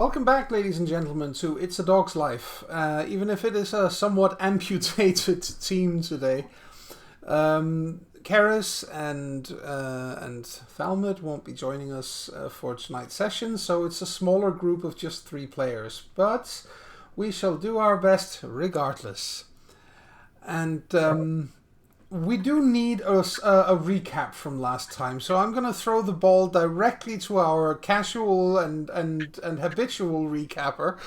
Welcome back, ladies and gentlemen, to It's a Dog's Life. Even if it is a somewhat amputated team today, Karis and Falmouth won't be joining us for tonight's session, so it's a smaller group of just 3 players. But we shall do our best regardless. And we do need a recap from last time, so I'm going to throw the ball directly to our casual and habitual recapper.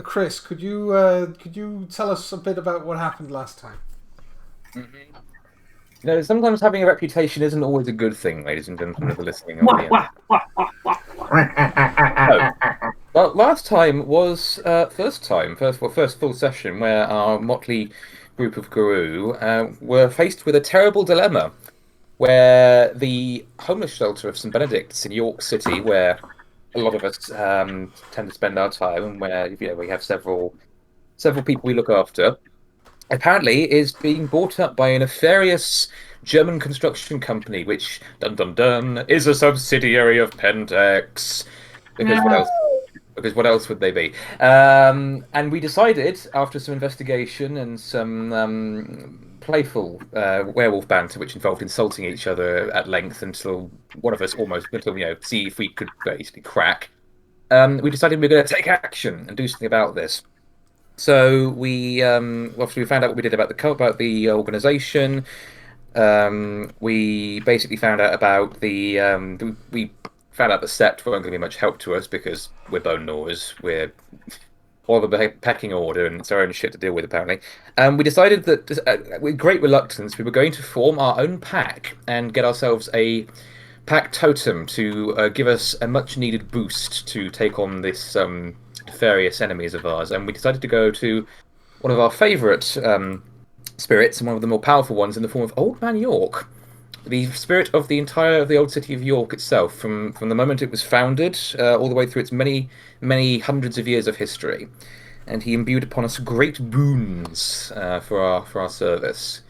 Chris, could you tell us a bit about what happened last time? Mm-hmm. You know, sometimes having a reputation isn't always a good thing, ladies and gentlemen of the listening audience. Well, last time was first full session where our motley group of guru were faced with a terrible dilemma, where the homeless shelter of St. Benedict's in York City, where a lot of us tend to spend our time, and where we have several people we look after, apparently is being bought up by a nefarious German construction company, which, dun dun dun, is a subsidiary of Pentex. Because what else would they be? And we decided, after some investigation and some playful werewolf banter, which involved insulting each other at length until one of us see if we could basically crack, we decided we were going to take action and do something about this. So we, after we found out what we did about the organisation, we basically found out about we found out the Sept weren't going to be much help to us because we're bone gnawers. We're all the pecking order, and it's our own shit to deal with, apparently. We decided that, with great reluctance, we were going to form our own pack and get ourselves a pack totem to give us a much-needed boost to take on this nefarious enemies of ours. And we decided to go to one of our favourite spirits and one of the more powerful ones in the form of Old Man York. The spirit of the old city of York itself, from the moment it was founded, all the way through its many, many hundreds of years of history, and he imbued upon us great boons for our service.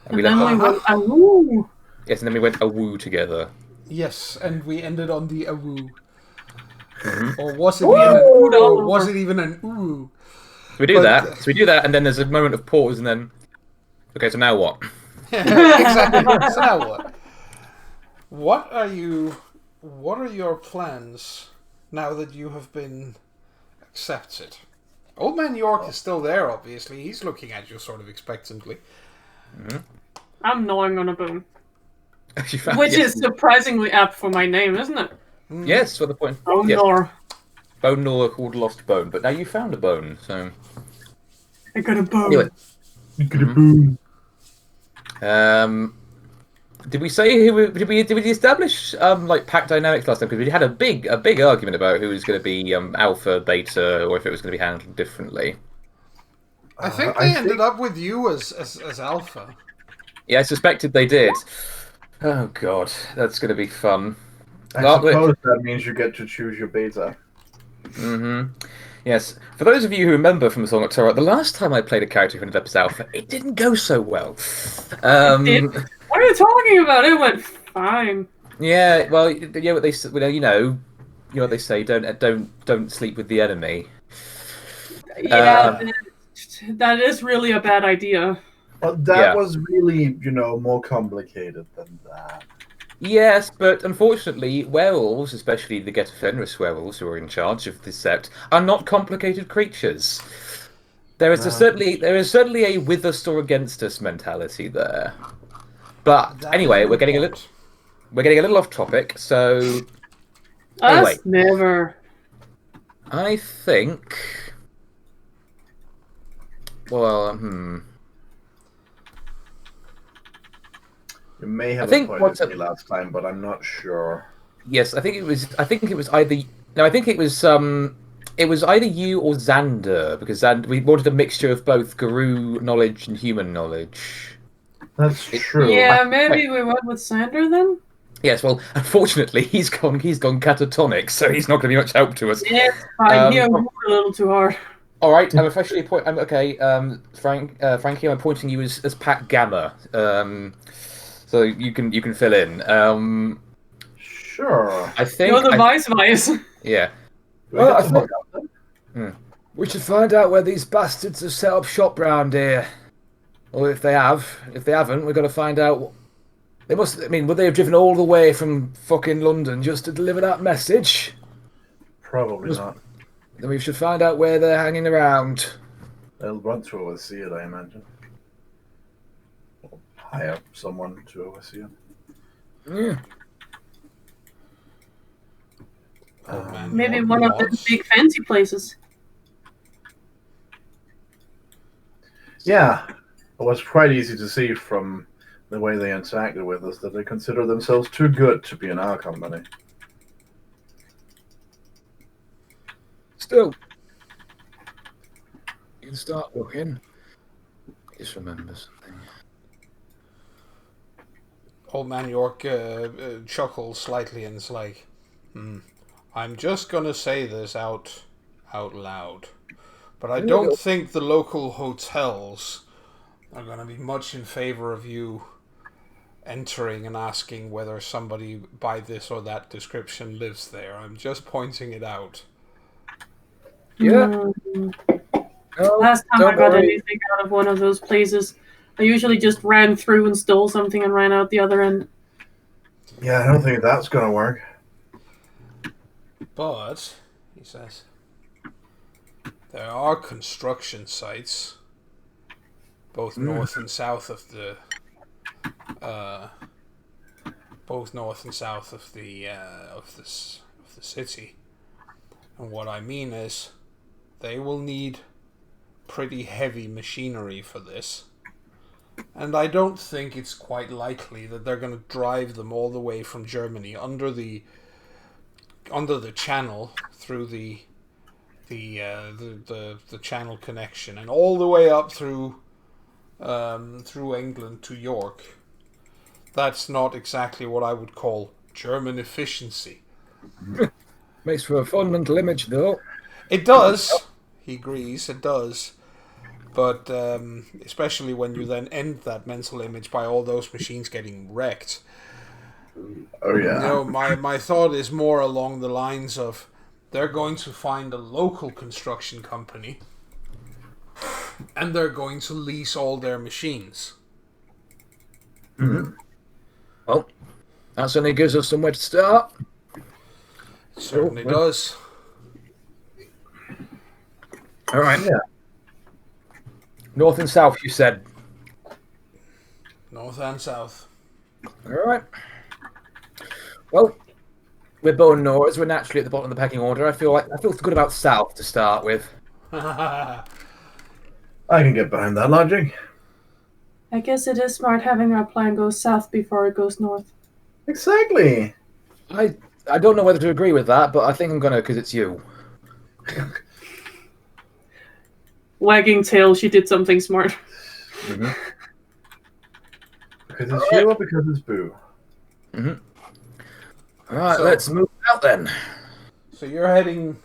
And then we went awoo. Yes, and then we went awoo together. Yes, and we ended on the awoo. Mm-hmm. Or was it even an ooh? We do that, and then there's a moment of pause, and then, okay, so now what? Exactly. So now what? What are your plans now that you have been accepted? Old Man York is still there, obviously. He's looking at you sort of expectantly. Mm-hmm. I'm gnawing on a bone. Which is surprisingly apt for my name, isn't it? Yes, for the point. Bone gnawer. Bone gnawer called Lost Bone, but now you found a bone, so... I got a bone. Anyway. You got a bone. Did we say did we establish pack dynamics last time? Because we had a big argument about who was going to be alpha, beta, or if it was going to be handled differently. I think they ended up with you as alpha. Yeah, I suspected they did. Oh god, that's going to be fun. I suppose that means you get to choose your beta. Mm-hmm. Yes. For those of you who remember from the Song of Torah, the last time I played a character who ended up as alpha, it didn't go so well. What are you talking about? It went fine. Yeah. Well, you know what they what they say. Don't sleep with the enemy. Yeah, that is really a bad idea. But that was really, more complicated than that. Yes, but unfortunately, werewolves, especially the Get Fenris werewolves who are in charge of the Sept, are not complicated creatures. There is certainly a with us or against us mentality there. But anyway, we're getting a little off topic. So anyway, us never. I think. Well, You may have appointed me last time, but I'm not sure. Yes, I think it was either. No, I think it was either you or Xander, because we wanted a mixture of both Guru knowledge and human knowledge. That's true. Yeah, maybe we went with Xander then. Yes, well, unfortunately, he's gone catatonic, so he's not going to be much help to us. Yeah, fine. A little too hard. All right, I'm officially Frankie, I'm appointing you as Pack Gamma. So you can fill in. Sure. I think You're the vice. Yeah. Well, I think we should find out where these bastards have set up shop round here. Or if they haven't, we've got to find out. They must. I mean, would they have driven all the way from fucking London just to deliver that message? Probably not. Then we should find out where they're hanging around. They'll run to oversee it, I imagine. Or hire someone to oversee it. Yeah. Maybe one of the big fancy places. Yeah, it was quite easy to see from the way they interacted with us that they consider themselves too good to be in our company. Still, you can start looking. Just remember something. Old Man York chuckles slightly and is like, I'm just gonna say this out loud, but I don't think the local hotels are gonna be much in favor of you entering and asking whether somebody by this or that description lives there. I'm just pointing it out. Yeah. Last time I got anything out of one of those places, I usually just ran through and stole something and ran out the other end. Yeah, I don't think that's going to work. But, he says, there are construction sites, both north and south of the, city. And what I mean is, they will need pretty heavy machinery for this. And I don't think it's quite likely that they're going to drive them all the way from Germany under the channel through the channel connection and all the way up through England to York. That's not exactly what I would call German efficiency. Makes for a fun mental image, though. It does. He agrees. It does. But especially when you then end that mental image by all those machines getting wrecked. Oh, yeah. No, my thought is more along the lines of they're going to find a local construction company and they're going to lease all their machines. Mm-hmm. Well, that certainly gives us somewhere to start. It certainly does. All right. Yeah. North and south, you said. North and south. All right. Well, we're bone gnawers. We're naturally at the bottom of the pecking order. I feel good about south to start with. I can get behind that logic. I guess it is smart having our plan go south before it goes north. Exactly. I don't know whether to agree with that, but I think I'm gonna because it's you. Wagging tail, she did something smart. Mm-hmm. Because it's you or because it's Boo? Mm-hmm. All right, let's move out then. So you're heading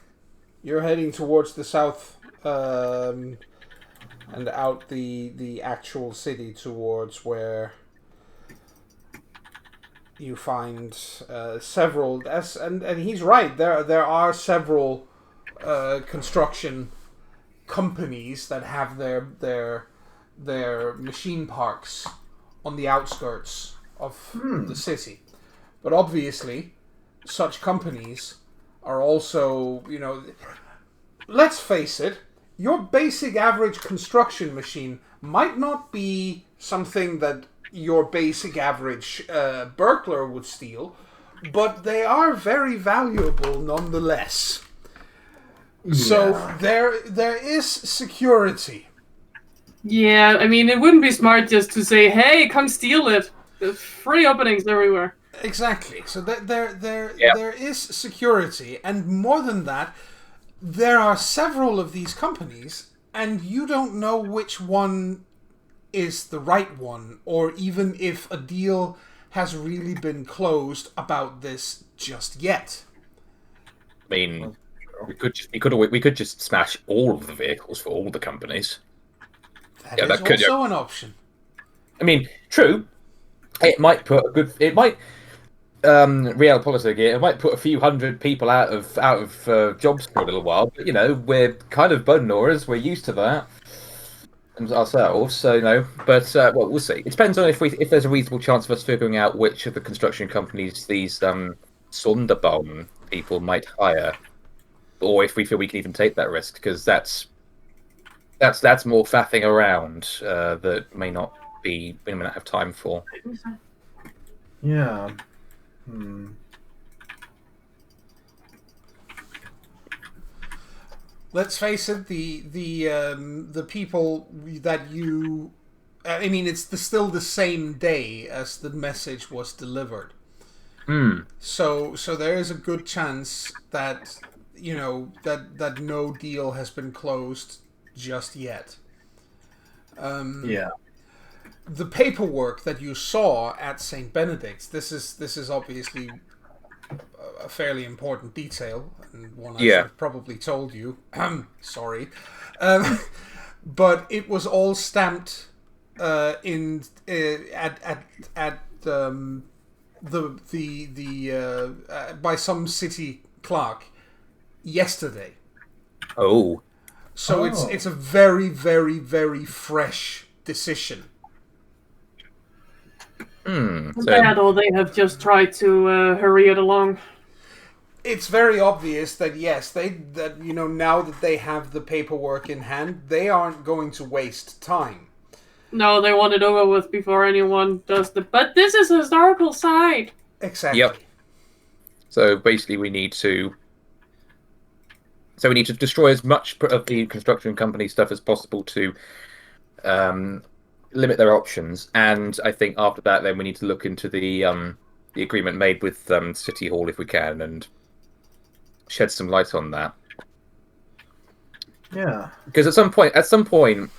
towards the south, and out the actual city towards where you find several. And he's right. There are several construction companies that have their machine parks on the outskirts of the city. But obviously, such companies are also, let's face it, your basic average construction machine might not be something that your basic average burglar would steal, but they are very valuable nonetheless. Yeah. So there is security. Yeah, I mean, it wouldn't be smart just to say, hey, come steal it. There's free openings everywhere. Exactly. So there is security, and more than that, there are several of these companies, and you don't know which one is the right one, or even if a deal has really been closed about this just yet. I mean, we could just smash all of the vehicles for all the companies. That is also an option. I mean, true. It might realpolitik here. It might put a few hundred people out of jobs for a little while, but we're kind of bone gnawers. We're used to that ourselves, so But well, we'll see. It depends on if there's a reasonable chance of us figuring out which of the construction companies these Sonderbaum people might hire, or if we feel we can even take that risk, because that's more faffing around that we may not have time for. Yeah. Let's face it, the people that you... I mean, it's still the same day as the message was delivered. So there is a good chance that, that no deal has been closed just yet. Yeah. The paperwork that you saw at St. Benedict's, this is obviously a fairly important detail, and one I should have probably told you. Sorry. But it was all stamped by some city clerk yesterday. Oh. So it's a very, very, very fresh decision. Bad, or they have just tried to hurry it along. It's very obvious that now that they have the paperwork in hand, they aren't going to waste time. No, they want it over with before anyone does But this is a historical site. Exactly. Yep. So basically, we need to destroy as much of the construction company stuff as possible to limit their options, and I think after that, then we need to look into the agreement made with City Hall if we can, and shed some light on that. Yeah. Because at some point,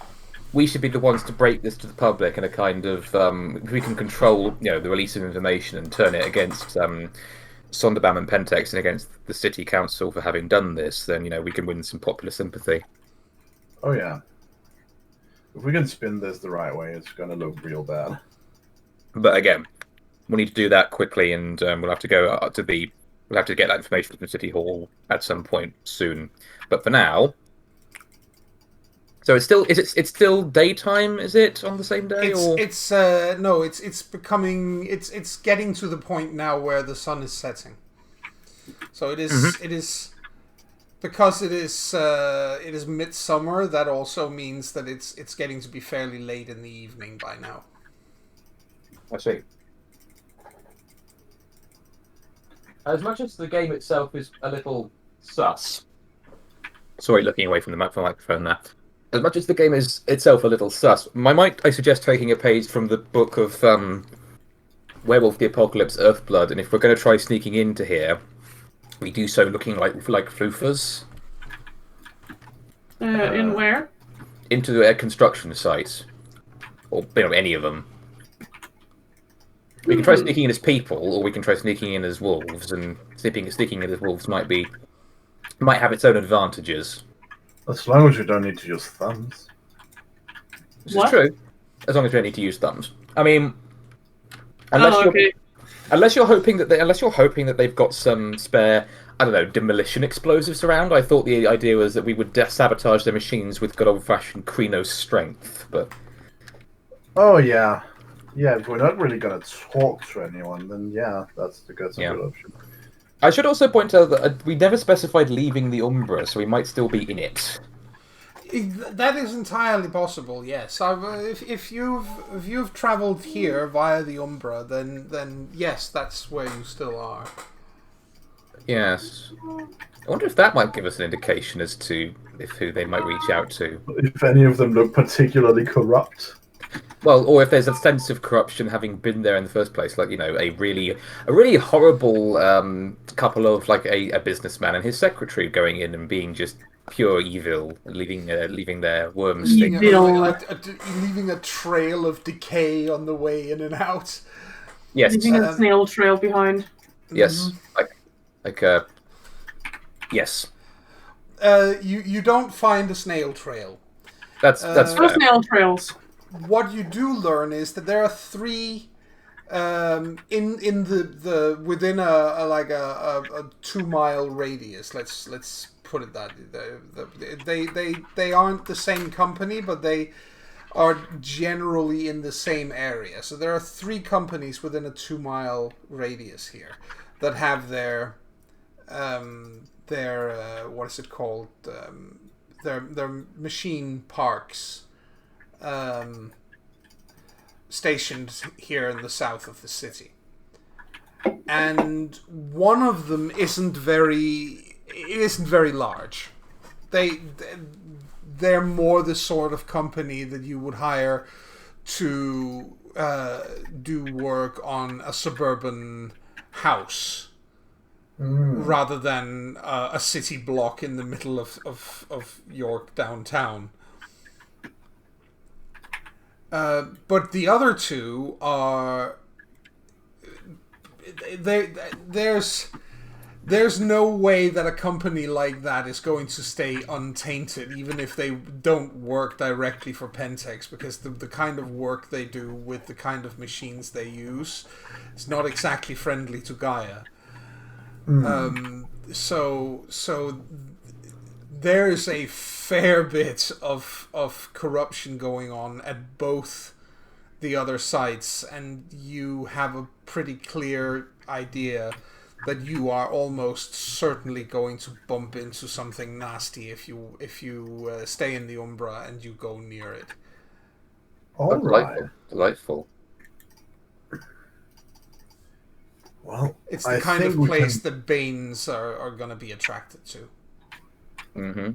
we should be the ones to break this to the public in a kind of if we can control the release of information and turn it against Sonderbaum and Pentex and against the city council for having done this, then we can win some popular sympathy. Oh yeah. If we can spin this the right way, it's going to look real bad. But again, we need to do that quickly, and we'll have to go we'll have to get that information from City Hall at some point soon. But for now, so it's still daytime? Is it on the same day? It's getting to the point now where the sun is setting. So it is. Mm-hmm. It is. Because it is midsummer, that also means that it's getting to be fairly late in the evening by now. I see. As much as the game itself is a little sus. Sorry, looking away from the microphone there. As much as the game is itself a little sus, I suggest taking a page from the book of Werewolf the Apocalypse Earthblood, and if we're going to try sneaking into here, we do so looking like floofers. In where? Into their construction sites. Or any of them. We can try sneaking in as people, or we can try sneaking in as wolves, and sneaking in as wolves might have its own advantages. As long as you don't need to use thumbs. This is true. As long as you don't need to use thumbs. I mean, unless you're hoping that they've got some spare, I don't know, demolition explosives around. I thought the idea was that we would sabotage their machines with good old-fashioned Krino strength, but... Oh, yeah. Yeah, if we're not really going to talk to anyone, then that's a good option. I should also point out that we never specified leaving the Umbra, so we might still be in it. That is entirely possible. Yes, if you've travelled here via the Umbra, then yes, that's where you still are. Yes. I wonder if that might give us an indication as to who they might reach out to. If any of them look particularly corrupt. Well, or if there's a sense of corruption having been there in the first place, like a really horrible couple of a businessman and his secretary going in and being just pure evil, leaving their worms. Leaving a trail of decay on the way in and out. Yes, leaving a snail trail behind. Yes, yes. You don't find a snail trail. That's No snail trails. What you do learn is that there are three in the within a 2 mile radius. Let's put it that they aren't the same company, but they are generally in the same area. So there are 3 companies within a 2 mile radius here that have their what is it called, their machine parks stationed here in the south of the city. And one of them isn't very large. They're more the sort of company that you would hire to do work on a suburban house rather than a city block in the middle of York downtown. But the other 2 are... There's no way that a company like that is going to stay untainted, even if they don't work directly for Pentex, because the kind of work they do with the kind of machines they use is not exactly friendly to Gaia. So there is a fair bit of corruption going on at both the other sites, and you have a pretty clear idea that you are almost certainly going to bump into something nasty if you stay in the Umbra and you go near it. All right. Delightful. Well, it's the kind of place that Banes are going to be attracted to. Mm-hmm.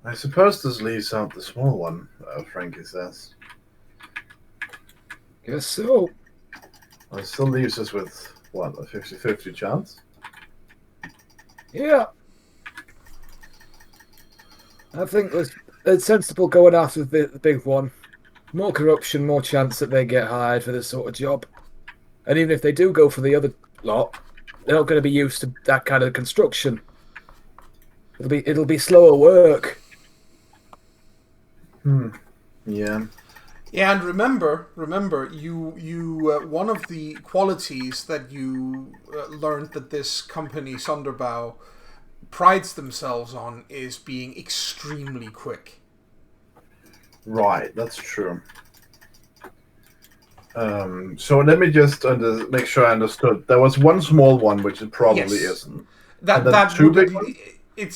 I suppose this leaves out the small one, Frankie says. Guess so. Well, it still leaves us with, what, a 50-50 chance? Yeah. I think it's sensible going after the big one. More corruption, more chance that they get hired for this sort of job. And even if they do go for the other lot, they're not going to be used to that kind of construction. It'll be slower work. Yeah. Yeah, and remember, you one of the qualities that you learned that this company Sunderbow prides themselves on is being extremely quick. Right, that's true. So let me just make sure I understood. There was one small one, which it probably isn't. That 2 big ones?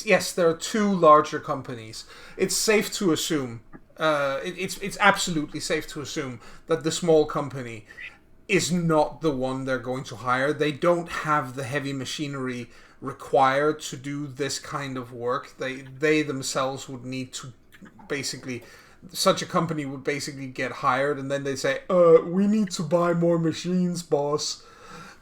Yes, there are 2 larger companies. It's safe to assume. It's absolutely safe to assume that the small company is not the one they're going to hire. They don't have the heavy machinery required to do this kind of work. They themselves would need to basically... Such a company would basically get hired, and then they say, we need to buy more machines, boss.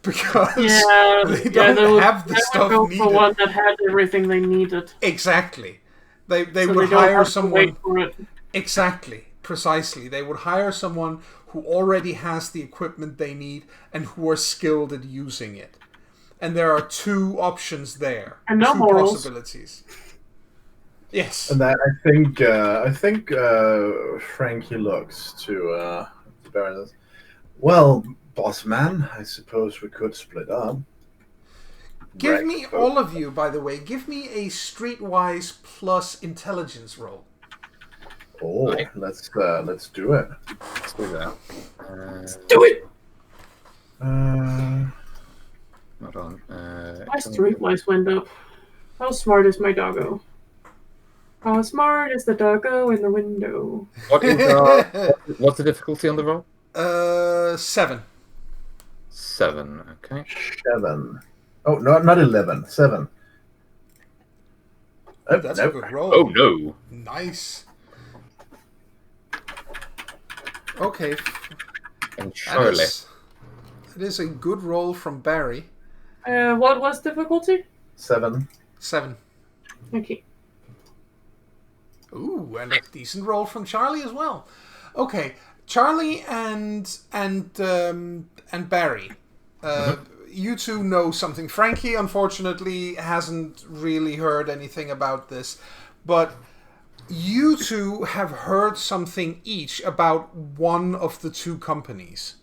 Because they don't have the stuff go needed. For one that had everything they needed. Exactly. They would hire someone... Wait for it. Exactly. Precisely. They would hire someone who already has the equipment they need and who are skilled at using it. And there are 2 options there. And no 2 morals. possibilities. Yes. And I think Frankie looks to Baroness. Well, boss man, I suppose we could split up. Give me, all of you, by the way, give me a streetwise plus intelligence roll. Oh, let's do it. Let's do that. Let's do it! Hold on. My streetwise went up. How smart is my doggo? How smart is the doggo in the window? What's the difficulty on the roll? 7. 7. Okay. 7. Oh, no, not 11. 7. Oh, that's a good roll. Oh no! Nice. Okay. And Charlie. That is a good roll from Barry. What was difficulty? 7. 7. Okay. Ooh, and a decent roll from Charlie as well. Okay, Charlie and Barry. You 2 know something. Frankie, unfortunately, hasn't really heard anything about this, but you 2 have heard something each about one of the 2 companies.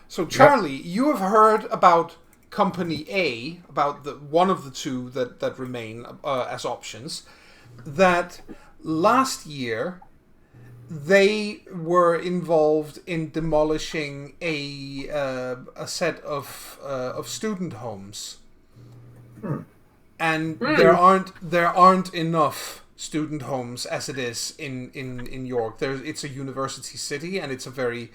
So Charlie, you have heard about Company A, about the one of the two that remain as options, that last year they were involved in demolishing a set of student homes, and there aren't enough student homes as it is in York. It's a university city, and it's a very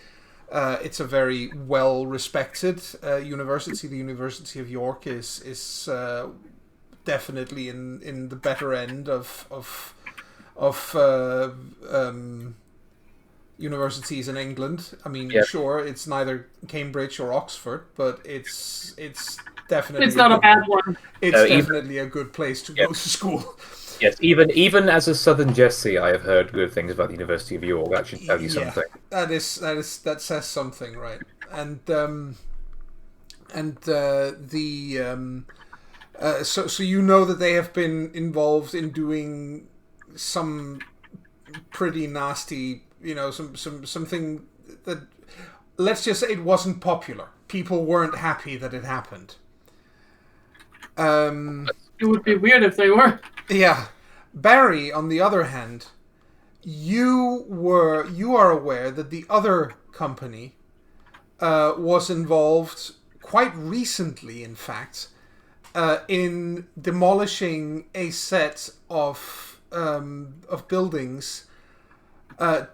well respected university. The University of York is definitely in the better end of universities in England. I mean, sure, it's neither Cambridge or Oxford, but it's definitely not a bad one. It's definitely a good place to go to school. Yes, even as a Southern Jesse, I have heard good things about the University of York. That should tell you something. That says something, right? And so you know that they have been involved in doing some pretty nasty, something that, let's just say, it wasn't popular. People weren't happy that it happened. It would be weird if they were. Yeah. Barry, on the other hand, you are aware that the other company was involved quite recently, in fact, in demolishing a set of buildings, a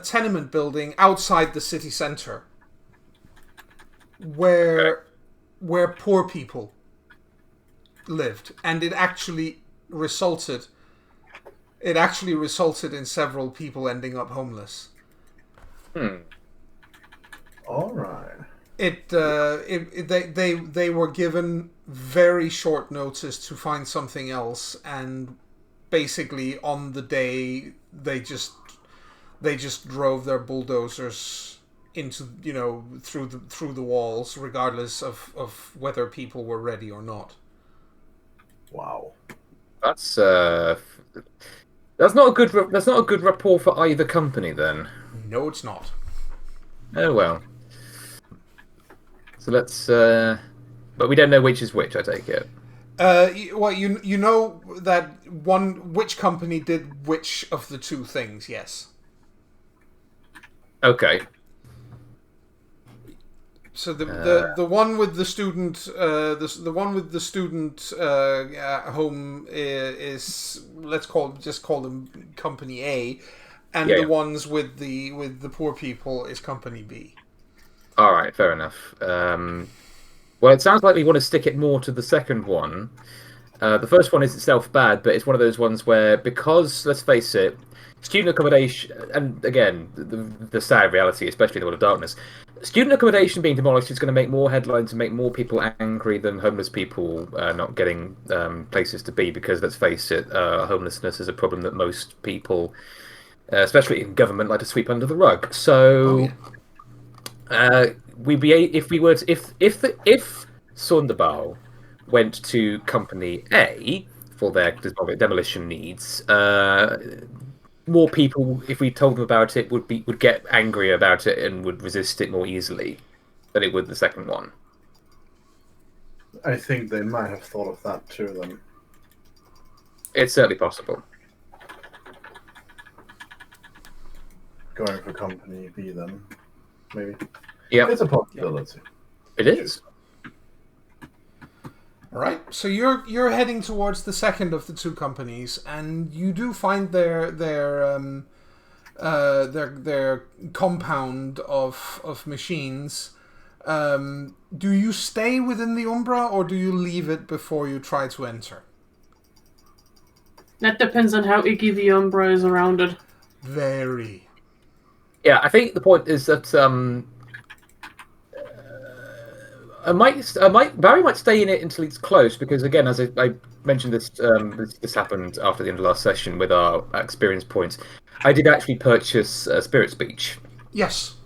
tenement building outside the city centre, where poor people lived, and it actually resulted in several people ending up homeless. All right. They were given very short notice to find something else, and basically on the day they just drove their bulldozers into through the walls, regardless of whether people were ready or not. Wow. That's not a good rapport for either company then. No, it's not. Oh well. So let's but we don't know which is which, I take it. You know that which company did which of the two things, yes. Okay. So the one with the student home is, let's call them Company A, and the ones with the poor people is Company B. All right, fair enough. Well, it sounds like we want to stick it more to the second one. The first one is itself bad, but it's one of those ones where, because, let's face it, student accommodation, and again, the sad reality, especially in the World of Darkness, student accommodation being demolished is going to make more headlines and make more people angry than homeless people not getting places to be, because, let's face it, homelessness is a problem that most people, especially in government, like to sweep under the rug. So, if Sunderbal went to Company A for their demolition needs, more people, if we told them about it, would get angry about it and would resist it more easily than it would the second one. I think they might have thought of that too, then. It's certainly possible. Going for Company B, then. Maybe. Yeah. It's a possibility. It is. All right, so you're heading towards the second of the two companies, and you do find their compound of machines. Do you stay within the Umbra, or do you leave it before you try to enter? That depends on how icky the Umbra is around it. Very. Yeah, I think the point is that Barry might stay in it until it's close, because, again, as I mentioned, this happened after the end of last session with our experience points. I did actually purchase Spirit Speech. Yes.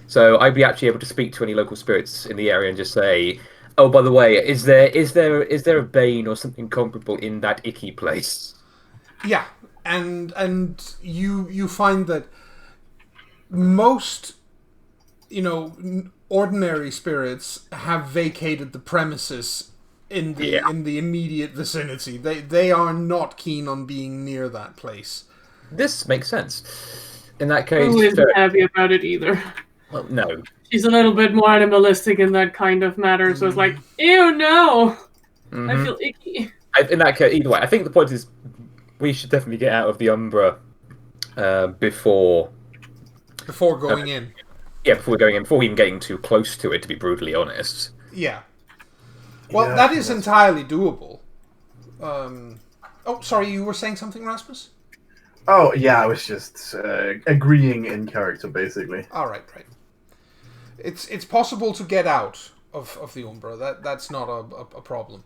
So I'd be actually able to speak to any local spirits in the area and just say, "Oh, by the way, is there a bane or something comparable in that icky place?" Yeah, and you find that most, ordinary spirits have vacated the premises in the immediate vicinity. They are not keen on being near that place. This makes sense. In that case, Who isn't happy about it either? well, no. She's a little bit more animalistic in that kind of matter, so it's like, ew, no! I feel icky. In that case, either way, I think the point is we should definitely get out of the Umbra before going in. Yeah, before going in, before even getting too close to it, to be brutally honest. Yeah. Well, that is entirely doable. Oh, sorry, you were saying something, Rasmus? Oh, yeah, I was just agreeing in character, basically. All right. It's possible to get out of the Umbra. That's not a problem.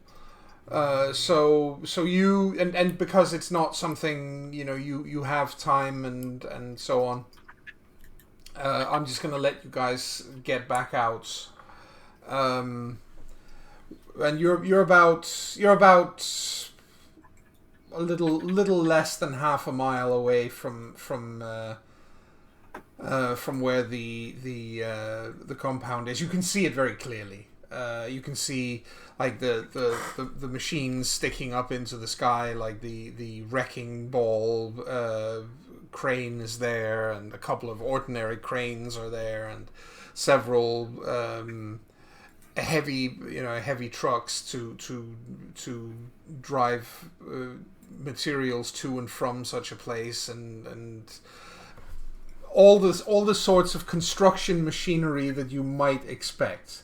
So you and because it's not something you have time and so on. I'm just gonna let you guys get back out. And you're about a little less than half a mile away from where the compound is. You can see it very clearly. You can see like the machines sticking up into the sky, like the wrecking ball crane is there, and a couple of ordinary cranes are there, and several heavy trucks to drive materials to and from such a place, and all the sorts of construction machinery that you might expect.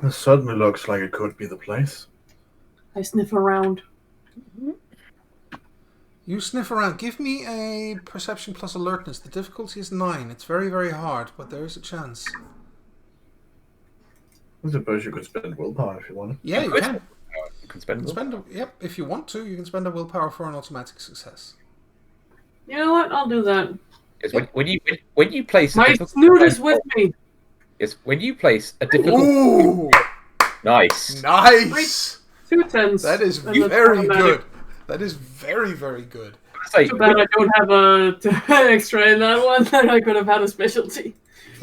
This certainly looks like it could be the place. I sniff around. You sniff around. Give me a perception plus alertness. The difficulty is 9. It's very, very hard, but there is a chance. I suppose you could spend willpower if you wanted. Yeah, you can. You can spend Yep, if you want to, you can spend a willpower for an automatic success. You know what? I'll do that. Yes, when you place my snoot is with me. Yes, when you place a difficult. Ooh, nice. 2 tens. That is very good. That is very, very good. Too bad I don't have a extra in that one. I could have had a specialty.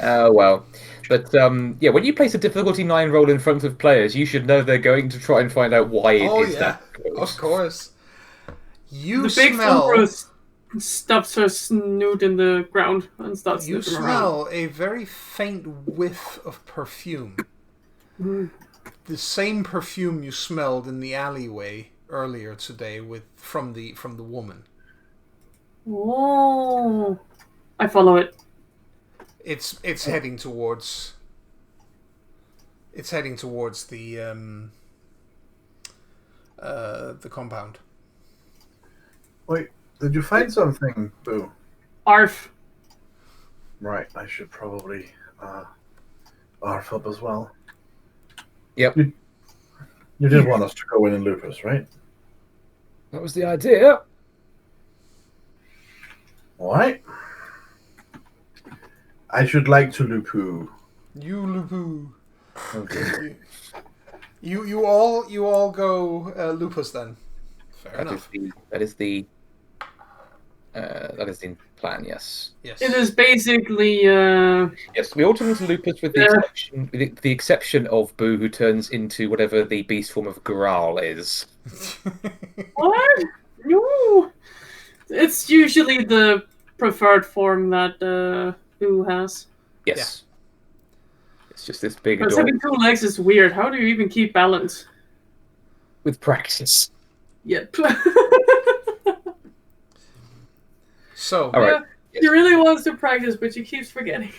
Oh well. But when you place a difficulty 9 roll in front of players, you should know they're going to try and find out why it is that. Of course. The big Umbra stuffs her snoot in the ground and starts You sniffing smell around. a very faint whiff of perfume. The same perfume you smelled in the alleyway earlier today from the woman. Oh, I follow it. It's heading towards. It's heading towards the compound. Wait, did you find something, Boo? Arf. Right, I should probably arf up as well. Yep. You did want us to go in and loop us, right? That was the idea. Alright. I should like to loopoo. You Lupu. Okay. You all go lupus then. Fair enough. That is the plan. Yes. Yes. It is basically. Yes, we all turn into lupus with the exception of Boo, who turns into whatever the beast form of Graal is. What? No. It's usually the preferred form that Boo has. Yes. Yeah. It's just this big. Because having 2 legs is weird. How do you even keep balance? With practice. Yep. So. All right. He really wants to practice, but he keeps forgetting.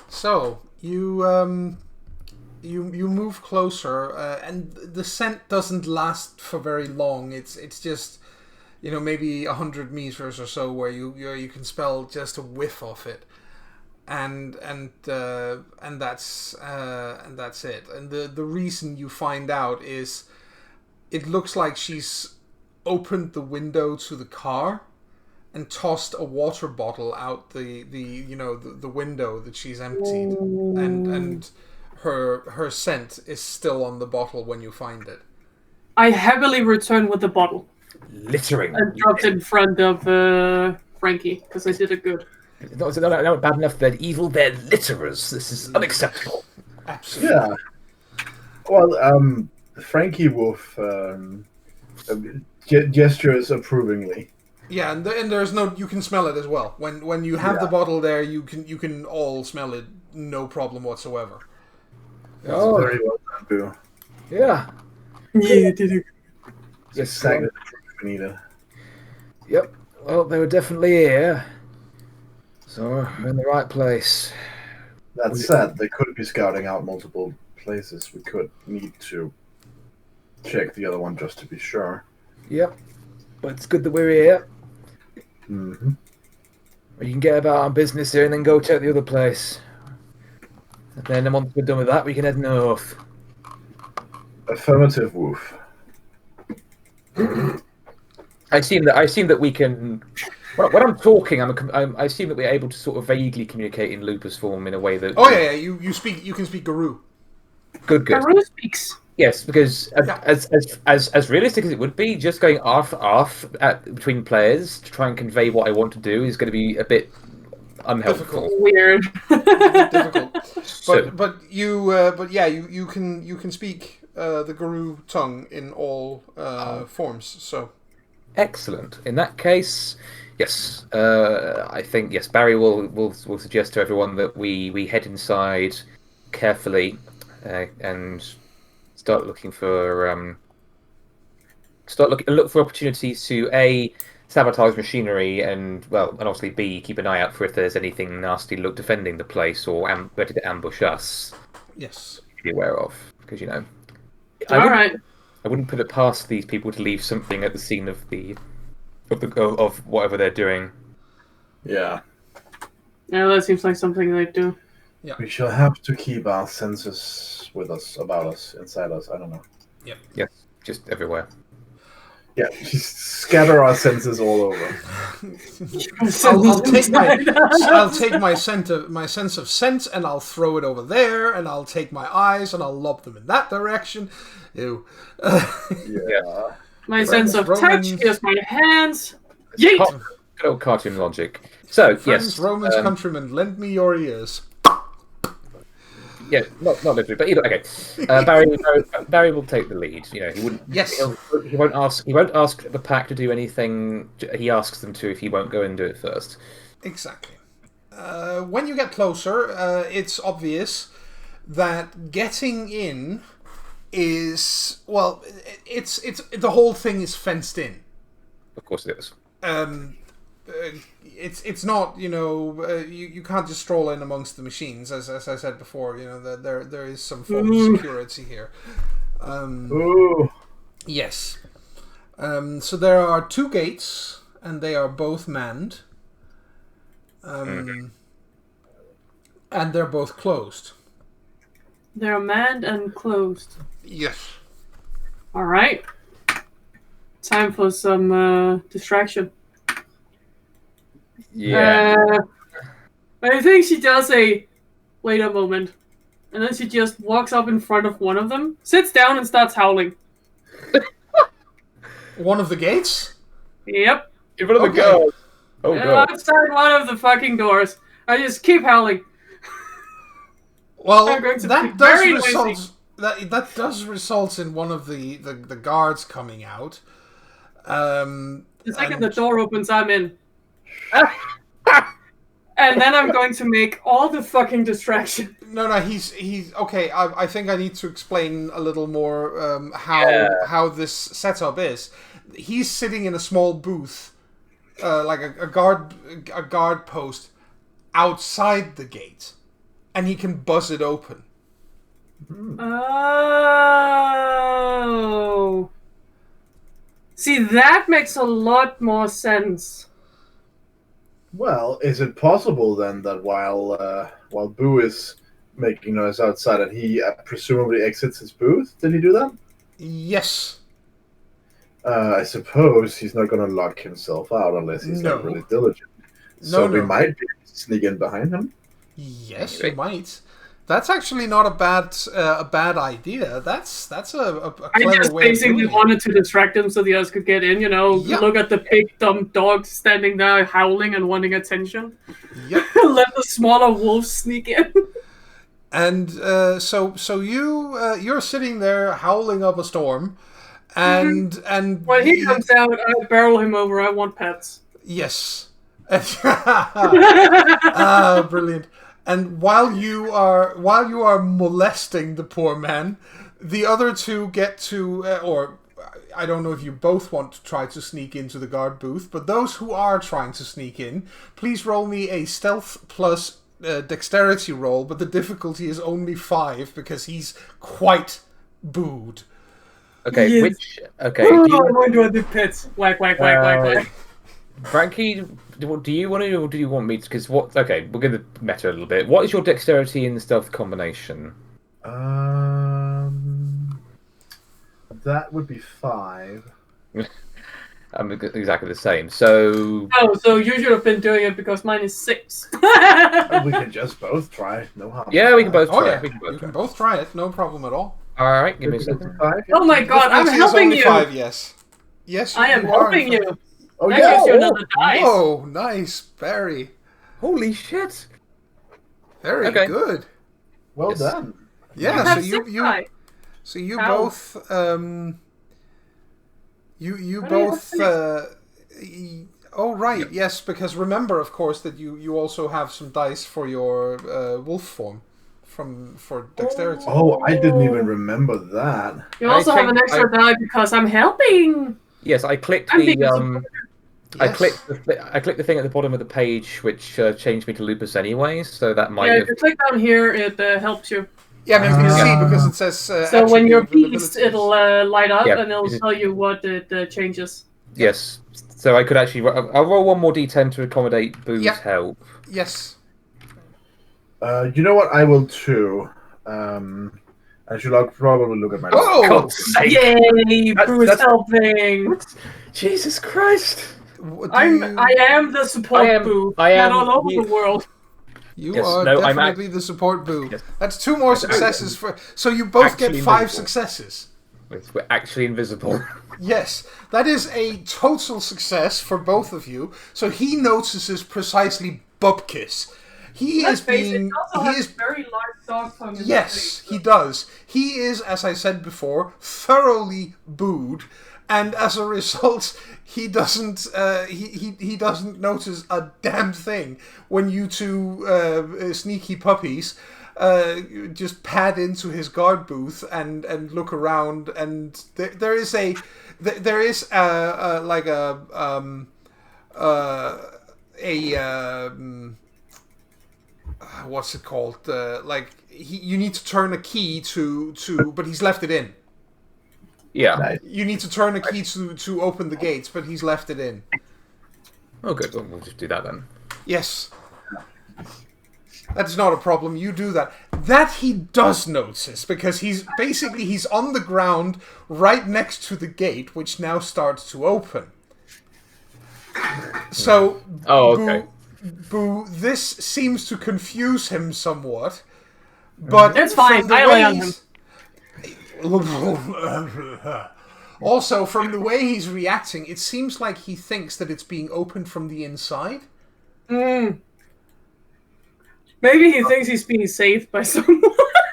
So you move closer, and the scent doesn't last for very long. It's just maybe 100 meters or so where you can smell just a whiff of it, and that's it. And the reason you find out is it looks like she's opened the window to the car and tossed a water bottle out the window that she's emptied, and her scent is still on the bottle when you find it. I heavily return with the bottle. Littering. And dropped it in front of Frankie, because I did it good. They're not bad enough. They're evil. They're litterers. This is unacceptable. Absolutely. Yeah. Well, Frankie Wolf gestures approvingly. Yeah, and there's no. You can smell it as well. When you have the bottle there, you can all smell it. No problem whatsoever. Oh, Very well done, Boo. yeah. Yeah, did it. It's exactly the proof we needed. Yep. Well, they were definitely here. So we're in the right place. That said, they could be scouting out multiple places. We could need to check the other one just to be sure. Yep. But it's good that we're here. Mm-hmm. We can get about our business here and then go check the other place. And then once we're done with that, we can head north. Affirmative, Wolf. I assume that we can. When I'm talking, I assume that we're able to sort of vaguely communicate in lupus form in a way that. Oh yeah. You can speak Guru. Good. Haru speaks. Yes, because as realistic as it would be, just going off between players to try and convey what I want to do is going to be a bit unhelpful. Weird. Difficult. But you can speak the Guru tongue in all forms. So Excellent. In that case, yes, I think Barry will suggest to everyone that we head inside carefully and start looking for look for opportunities to sabotage machinery and obviously B, keep an eye out for if there's anything nasty defending the place or ready to ambush us. yes. To be aware of, because Alright. I wouldn't put it past these people to leave something at the scene of whatever they're doing. Yeah. Yeah, that seems like something they do. Yeah. We shall have to keep our senses with us, about us, inside us. I don't know. Yes, just everywhere. Yeah, just scatter our senses all over. I'll take my sense of sense and I'll throw it over there, and I'll take my eyes and I'll lob them in that direction. Ew. Yeah. My sense of Romans. touch is my hands. Yeet! Good old cartoon logic. So Friends, yes, Romans, countrymen, lend me your ears. yeah, not literally, but either. Okay, Barry will take the lead. He wouldn't. Yes. He won't ask. He won't ask the pack to do anything. He asks them to if he won't go and do it first. Exactly. When you get closer, it's obvious that getting in is it's the whole thing is fenced in. Of course it is. It's not you can't just stroll in amongst the machines, as I said before. There is some form of security here. Ooh. Yes. So there are 2 gates, and they are both manned. And they're both closed. They're manned and closed. Yes. Alright. Time for some distraction. Yeah. I think she does wait a moment. And then she just walks up in front of one of them, sits down and starts howling. One of the gates? Yep. In front of the Okay. girl. Oh god. Outside one of the fucking doors. I just keep howling. Well, I'm going to that be does very result. noisy. That does result in one of the guards coming out. The second And- the door opens, I'm in. And then I'm going to make all the fucking distraction. No, he's okay. I think I need to explain a little more how this setup is. He's sitting in a small booth, like a guard post outside the gate, and he can buzz it open. Oh. See, that makes a lot more sense. Well, is it possible then that while Boo is making noise outside, and he presumably exits his booth? Did he do that? Yes. I suppose he's not going to lock himself out unless he's No. not really diligent. So we No. might be able to sneak in behind him. Yes, you might. That's actually not a bad idea. That's a I clever just way of basically doing it. wanted to distract them so the others could get in, Yep. look at the big dumb dog standing there howling and wanting attention. Yep. Let the smaller wolves sneak in. And so you're sitting there howling up a storm, and When he comes out, I barrel him over. I want pets. yes, brilliant. And while you are molesting the poor man, the other two get to, or I don't know if you both want to try to sneak into the guard booth, but those who are trying to sneak in, please roll me a stealth plus dexterity roll, but the difficulty is only 5 because he's quite booed. Okay, Yes. I'm going to the pits. Whack, whack, whack, whack, whack. Frankie, do you want to, or do you want me to? Because what? Okay, we'll give the meta a little bit. What is your dexterity in the stealth combination? That would be 5. I'm exactly the same. So. Oh, so you should have been doing it because mine is 6. We can just both try. No harm. Yeah, we can both Oh try. yeah, you can both try it. No problem at all. All right, give me a second. 5? Oh my god, I'm Difficulty is helping only you! 5, yes. Yes, I am you are, helping in fact. you! Oh That yeah. gives you another dice. Whoa, nice, Barry. Holy shit! Very Okay. good. Well Yes. done. Yeah, You so have 6 die. you How? both you How do you have both 6? oh right, yes, because remember of course that you also have some dice for your wolf form for dexterity. Oh, I didn't even remember that. You also have an think extra die because I'm helping! Yes, I clicked I'm the being supported. I Yes. clicked the thing at the bottom of the page, which changed me to lupus anyway. So that might Yeah, have. if you click down here, it helps you. Yeah, I mean, you can see Ah. because it says So when you're attribute beast, abilities. it'll light up Yeah, and it'll is it- tell you what it changes. Yes. So I could actually. I'll roll one more d10 to accommodate Boo's Yeah. help. Yes. You know what? I will too. I should probably look at my. Oh! God's sake! Yay! Boo is that's- helping! Jesus Christ! Do I you, am the support I am- Boo. I am- Not all over the world. you Yes, are no, I'm definitely the support boo. Yes. That's 2 more successes for. So you both get Actually 5 invisible. successes. We're actually invisible. Yes, that is a total success for both of you. So he notices precisely Bupkis. He Let's is face it, being. he also He has is. a very large dog tongue. in Yes, his face. he does. He is, as I said before, thoroughly booed, and as a result, he doesn't. He doesn't notice a damn thing when you two sneaky puppies just pad into his guard booth and look around, and there is like a what's it called? Like you need to turn a key to, but he's left it in. Yeah. Nice. You need to turn a key to open the gates, but he's left it in. Oh, good. Well, we'll just do that then. Yes. That's not a problem. You do that. That he does notice because he's on the ground right next to the gate, which now starts to open. So, Oh, okay. Boo, this seems to confuse him somewhat. But It's fine. from the I way lay on he's- Also, from the way he's reacting, it seems like he thinks that it's being opened from the inside. Maybe he thinks he's being saved by someone.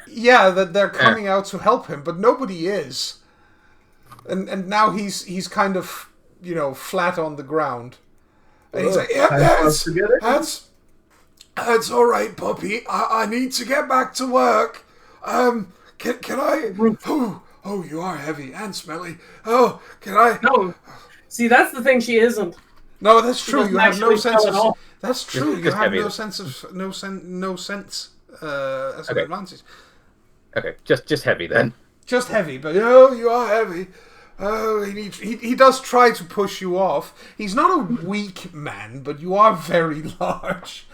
Yeah, that they're coming out to help him, but nobody is. And now he's kind of, flat on the ground. And he's like, yeah, Time for us to get it? that's all right, puppy. I need to get back to work. Can I? Oh, you are heavy and smelly. Oh, can I? No. See, that's the thing she isn't. No, that's true. doesn't You have no actually sense smell at of. all. That's true. You Just have heavy. no sense of no sense as an Okay. advantage. Okay, just heavy then. Just heavy, but you are heavy. Oh, he does try to push you off. He's not a weak man, but you are very large.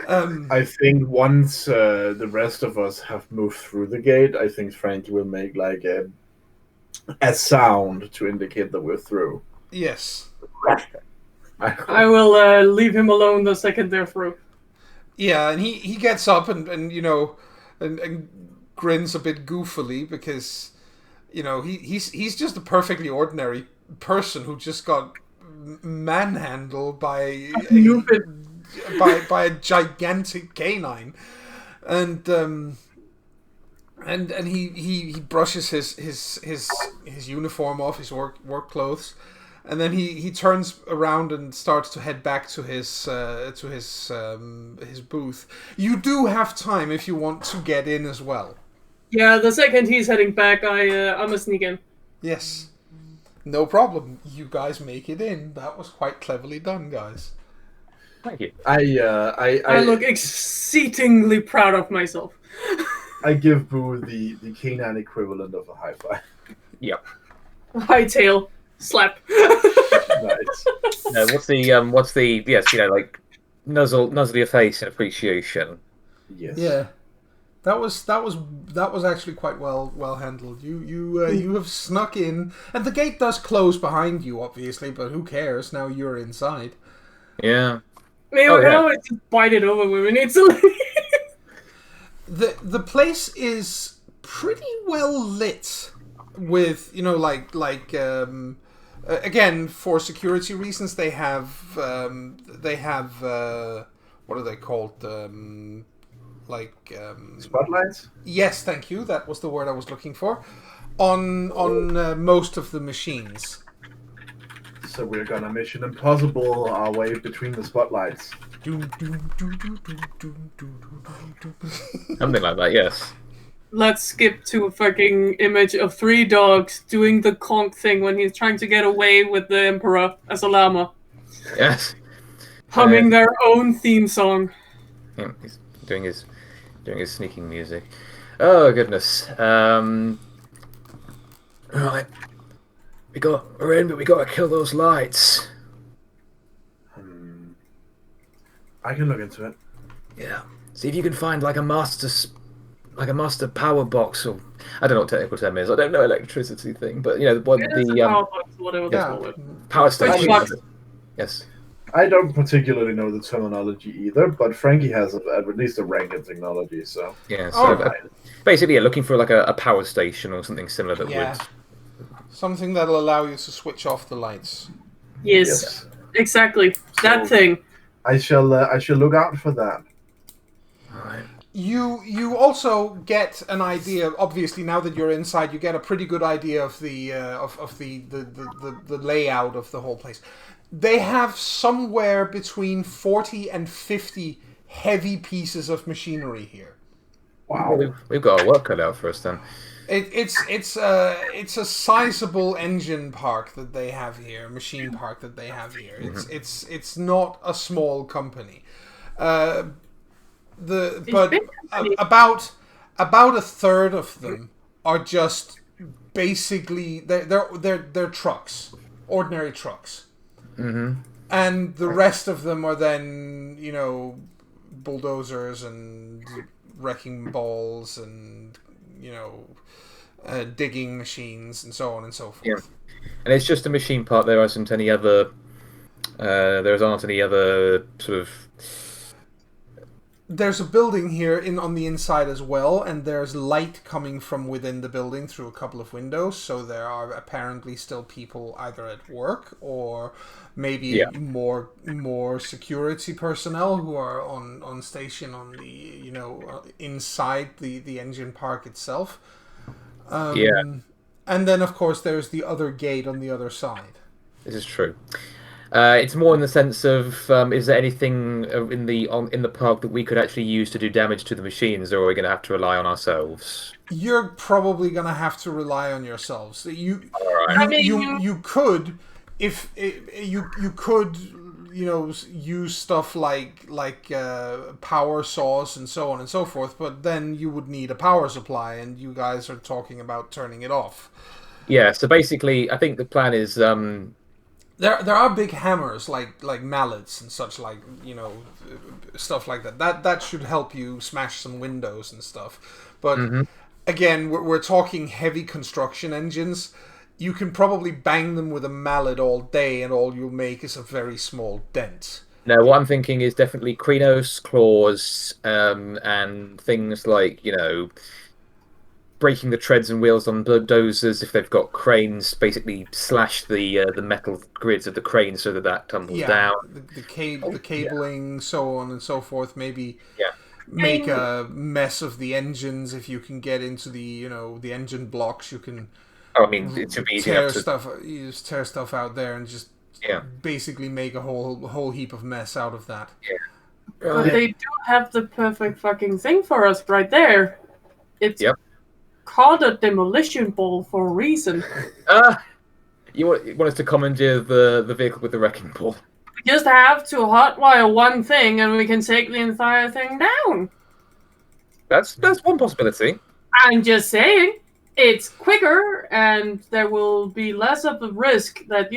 I think once the rest of us have moved through the gate, I think Frankie will make like a sound to indicate that we're through. Yes. I will leave him alone the second they're through. Yeah, and he gets up and and grins a bit goofily because, you know, he's just a perfectly ordinary person who just got manhandled by by a gigantic canine, and he brushes his uniform off, his work clothes, and then he turns around and starts to head back to his booth. You do have time if you want to get in as well. Yeah, the second he's heading back, I'm a sneak in. Yes. No problem. You guys make it in. That was quite cleverly done, guys. Thank you. I look exceedingly proud of myself. I give Boo the canine equivalent of a high five. Yep. Hightail slap. Nice. What's the yes, you know, like nuzzle your face in appreciation. Yes. Yeah. That was actually quite well handled. You have snuck in, and the gate does close behind you, obviously, but who cares? Now you're inside. Yeah. Maybe we can always just bite it over when we need to leave. The place is pretty well lit with, you know, like again, for security reasons they have what are they called, Spotlights? Yes, thank you, that was the word I was looking for, on most of the machines. So we're gonna Mission Impossible our way between the spotlights. Something like that, yes. Let's skip to a fucking image of 3 dogs doing the conch thing when he's trying to get away with the Emperor as a llama. Yes. Humming their own theme song. Yeah, he's doing his sneaking music. Oh goodness. Right. We're in, but we gotta kill those lights. I can look into it. Yeah. See if you can find like a master power box, or I don't know what technical term is. I don't know electricity thing, but you know Power box, whatever that's called. power station. box. Yes. I don't particularly know the terminology either, but Frankie has at least a rank in technology, so... Yeah, so right. Basically, looking for like a power station or something similar that would... Something that'll allow you to switch off the lights. Yes. Exactly. That thing. I shall look out for that. Alright. You also get an idea, obviously now that you're inside, you get a pretty good idea of the the layout of the whole place. They have somewhere between 40 and 50 heavy pieces of machinery here. Wow. We've got our work cut out for us then. It's a sizable engine park that they have here, machine park that they have here. It's not a small company. About a third of them are just basically they're trucks, ordinary trucks. Mm-hmm. And the rest of them are then, you know, bulldozers and wrecking balls and, you know, digging machines and so on and so forth. Yeah. And it's just a machine part. There aren't any other sort of... There's a building here on the inside as well, and there's light coming from within the building through a couple of windows, so there are apparently still people either at work or maybe more security personnel who are on station on the, you know, inside the engine park itself. And then of course there's the other gate on the other side. This is true. It's more in the sense of, is there anything in the park that we could actually use to do damage to the machines, or are we going to have to rely on ourselves? You're probably going to have to rely on yourselves. You could, you could, you know, use stuff like power saws and so on and so forth, but then you would need a power supply, and you guys are talking about turning it off. Yeah. So basically, I think the plan is. There are big hammers like mallets and such, like, you know, stuff like that. That should help you smash some windows and stuff. But again, we're talking heavy construction engines. You can probably bang them with a mallet all day, and all you'll make is a very small dent. No, what I'm thinking is definitely Krenos, claws, and things like, breaking the treads and wheels on bulldozers. If they've got cranes, basically slash the metal grids of the crane so that tumbles down. The cabling, so on and so forth. Maybe Yeah. make a mess of the engines if you can get into the the engine blocks. You can. Oh, I mean, it should be easy enough to... stuff. You just tear stuff out there and just basically make a whole heap of mess out of that. Yeah. But they do have the perfect fucking thing for us right there. It's called a demolition ball for a reason. You want us to commandeer the vehicle with the wrecking ball? We just have to hotwire one thing and we can take the entire thing down. That's one possibility. I'm just saying, it's quicker and there will be less of a risk that,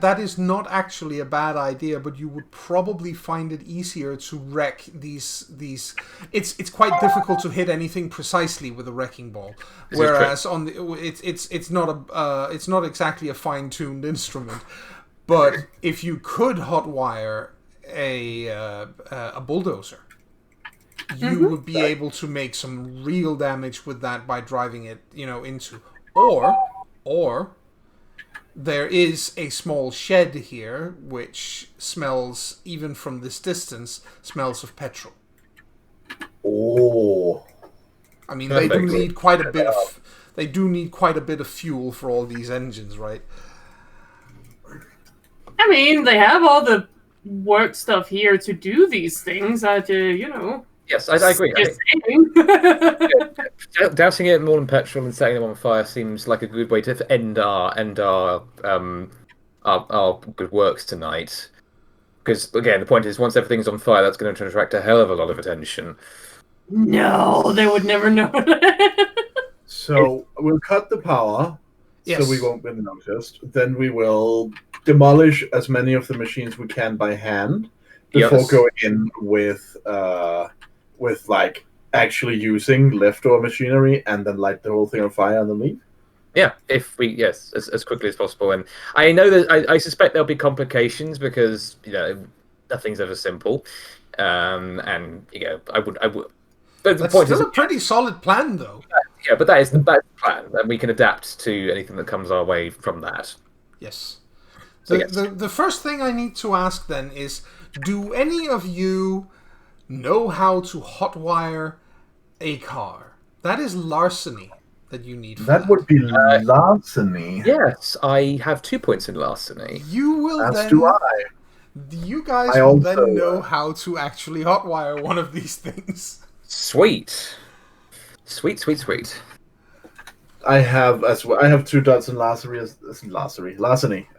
that is not actually a bad idea, but you would probably find it easier to wreck these. It's quite difficult to hit anything precisely with a wrecking ball, whereas on it's not exactly a fine-tuned instrument. But if you could hotwire a bulldozer, you would be able to make some real damage with that by driving it, into or. There is a small shed here, which smells, even from this distance, smells of petrol. Oh, I mean, they do need quite a bit of fuel for all these engines, right? I mean, they have all the work stuff here to do these things. Yes, I agree. Dousing it in more than petrol and setting them on fire seems like a good way to end our good works tonight. Because again, the point is, once everything's on fire, that's going to attract a hell of a lot of attention. No, they would never know. So we'll cut the power, yes. So we won't be noticed. Then we will demolish as many of the machines we can by hand before going in with like actually using leftover machinery and then light the whole thing on fire underneath. Yeah, as quickly as possible. And I know that I suspect there'll be complications because nothing's ever simple. I would. But the That's point still is a pretty solid plan, though. Yeah, but that's the plan, and we can adapt to anything that comes our way from that. Yes. So, the first thing I need to ask then is, do any of you know how to hotwire a car? That is larceny that you need for that. That would be larceny. Yes, I have 2 points in larceny. You will As do I. You guys will then know how to actually hotwire one of these things. Sweet. I have as well. I have 2 dots in larceny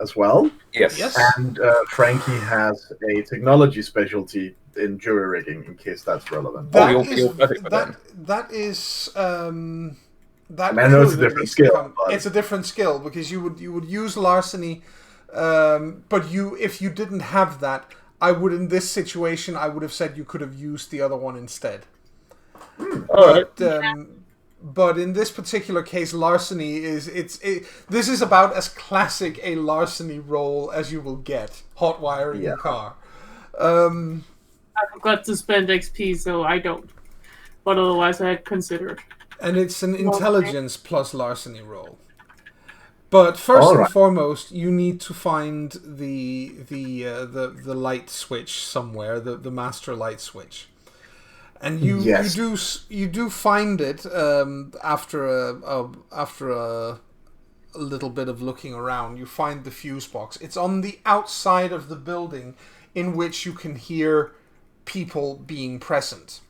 as well. Yes. And Frankie has a technology specialty in jury rigging, in case that's relevant. That is. I know it's a different skill. It's a different skill because you would use larceny, but if you didn't have that, in this situation I would have said you could have used the other one instead. But in this particular case, larceny this is about as classic a larceny role as you will get. Hotwiring a car. I forgot to spend XP, so I don't. But otherwise, I had considered. And it's an intelligence plus larceny roll. But first and foremost, you need to find the light switch somewhere, the master light switch. And you do find it after a little bit of looking around. You find the fuse box. It's on the outside of the building, in which you can hear people being present.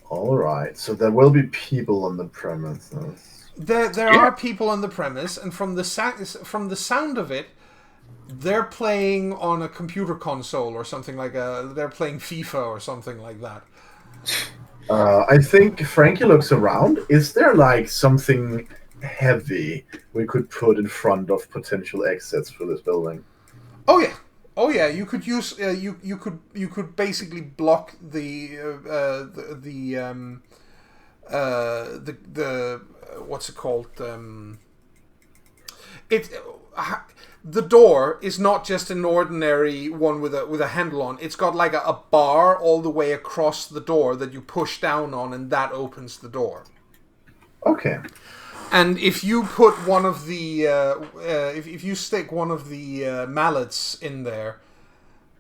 All right, so there will be people on the premises. There are people on the premise, and from the sound of it, they're playing on a computer console or something they're playing FIFA or something like that. I think Frankie looks around. Is there like something heavy we could put in front of potential exits for this building? Oh yeah. You could use you could basically block the what's it called? the door is not just an ordinary one with a handle on. It's got like a bar all the way across the door that you push down on, and that opens the door. Okay. And if you put one of the if you stick one of the mallets in there,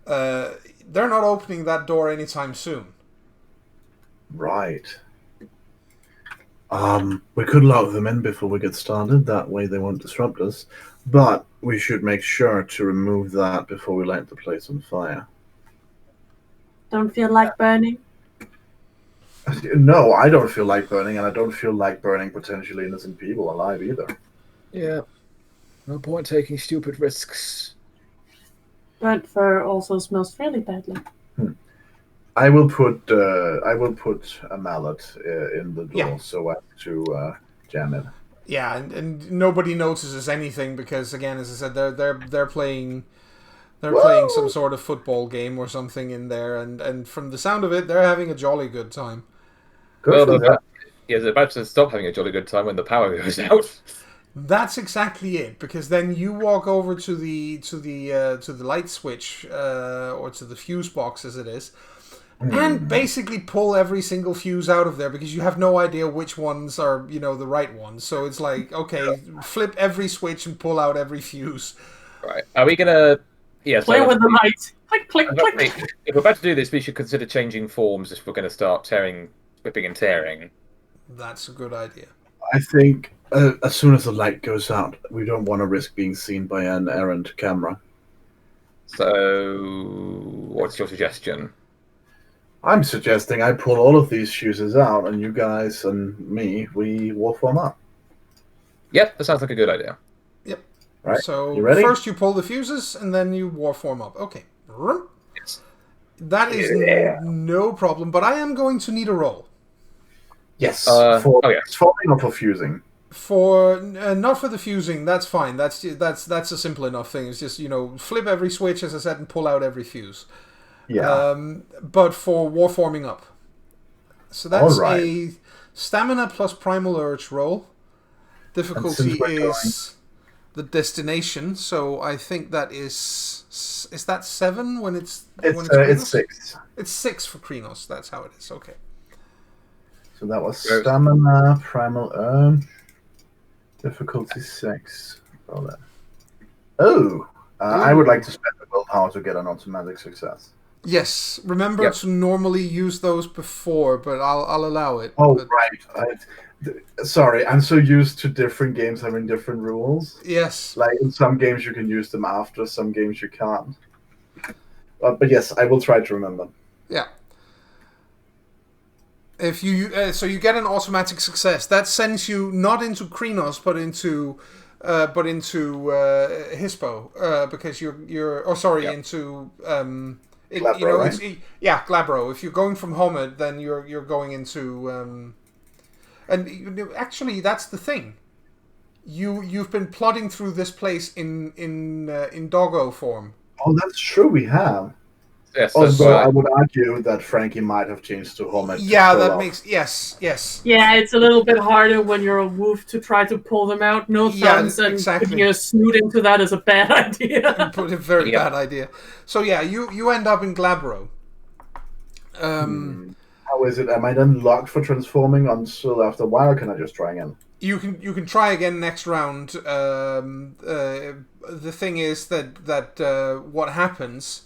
they're not opening that door anytime soon. Right. We could lock them in before we get started. That way they won't disrupt us. But we should make sure to remove that before we light the place on fire. Don't feel like burning? No, I don't feel like burning, and I don't feel like burning potentially innocent people alive either. Yeah. No point taking stupid risks. Burnt fur also smells really badly. I will put a mallet in the door so as to jam it. Yeah, and nobody notices anything because, again, as I said, they're playing some sort of football game or something in there, and from the sound of it, they're having a jolly good time. Well, they're about to stop having a jolly good time when the power goes out. That's exactly it, because then you walk over to the light switch or to the fuse box as it is, and basically pull every single fuse out of there because you have no idea which ones are the right ones. So it's like, okay, flip every switch and pull out every fuse. Right? Are we gonna? Yeah. Play with the lights. Click, click, click. If we're about to do this, we should consider changing forms if we're going to start whipping and tearing. That's a good idea. I think as soon as the light goes out, we don't want to risk being seen by an errant camera. So, what's your suggestion? I'm suggesting I pull all of these fuses out, and you guys and me, we wolf them up. Yep, that sounds like a good idea. Yep. Right. So you ready? First you pull the fuses, and then you war form up. Okay. Yes. That is no problem, but I am going to need a roll. Yes. Yes. Forming or for fusing? For not for the fusing, that's fine. That's a simple enough thing. It's just flip every switch, as I said, and pull out every fuse. Yeah. But for war forming up, so that's a stamina plus primal urge roll. Difficulty is the destination, so I think that is that 7 when it's it's 6. It's 6 for Krenos. That's how it is. Okay. So that was stamina, primal urge, difficulty 6. I would like to spend the willpower to get an automatic success. Yes, remember to normally use those before, but I'll allow it. Oh, right. Sorry, I'm so used to different games having different rules. Yes. Like in some games you can use them after, some games you can't. But yes, I will try to remember. Yeah. If you so you get an automatic success, that sends you not into Krenos but into Hispo because you're into Glabro, right? Glabro. If you're going from Homid, then you're going into and actually that's the thing. You've been plodding through this place in doggo form. Oh, that's true. We have. Yes. Also, I would argue that Frankie might have changed to Homid. Yeah, that makes yes. Yeah, it's a little bit harder when you're a wolf to try to pull them out. No thumbs, and putting a snoot into that is a bad idea. Put a very bad idea. So yeah, you end up in Glabro. How is it? Am I then locked for transforming until after a while? Or can I just try again? You can try again next round. The thing is that what happens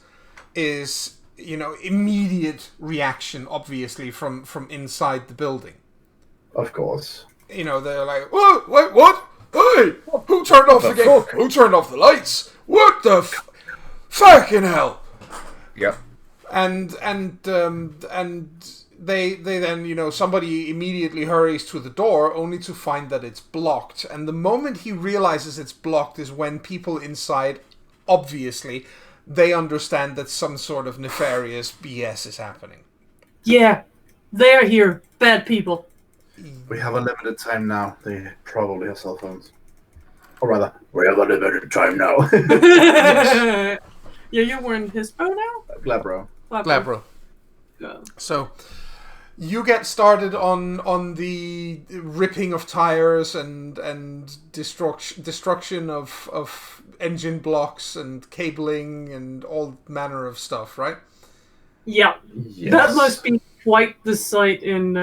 is immediate reaction, obviously from inside the building. Of course. They're like, "Whoa, wait, what? Hey, who turned off the game? Who turned off the lights? What the fucking hell?" Yeah. And they then somebody immediately hurries to the door only to find that it's blocked. And the moment he realizes it's blocked is when people inside, obviously, they understand that some sort of nefarious BS is happening. Yeah, they're here. Bad people. We have a limited time now. They probably have cell phones. Or rather, we have a limited time now. Yes. Yeah, you're wearing Hispo now? Glabro. Glabro. Yeah. So, you get started on the ripping of tires and destruction of engine blocks and cabling and all manner of stuff, right? Yeah. Yes. That must be quite the sight in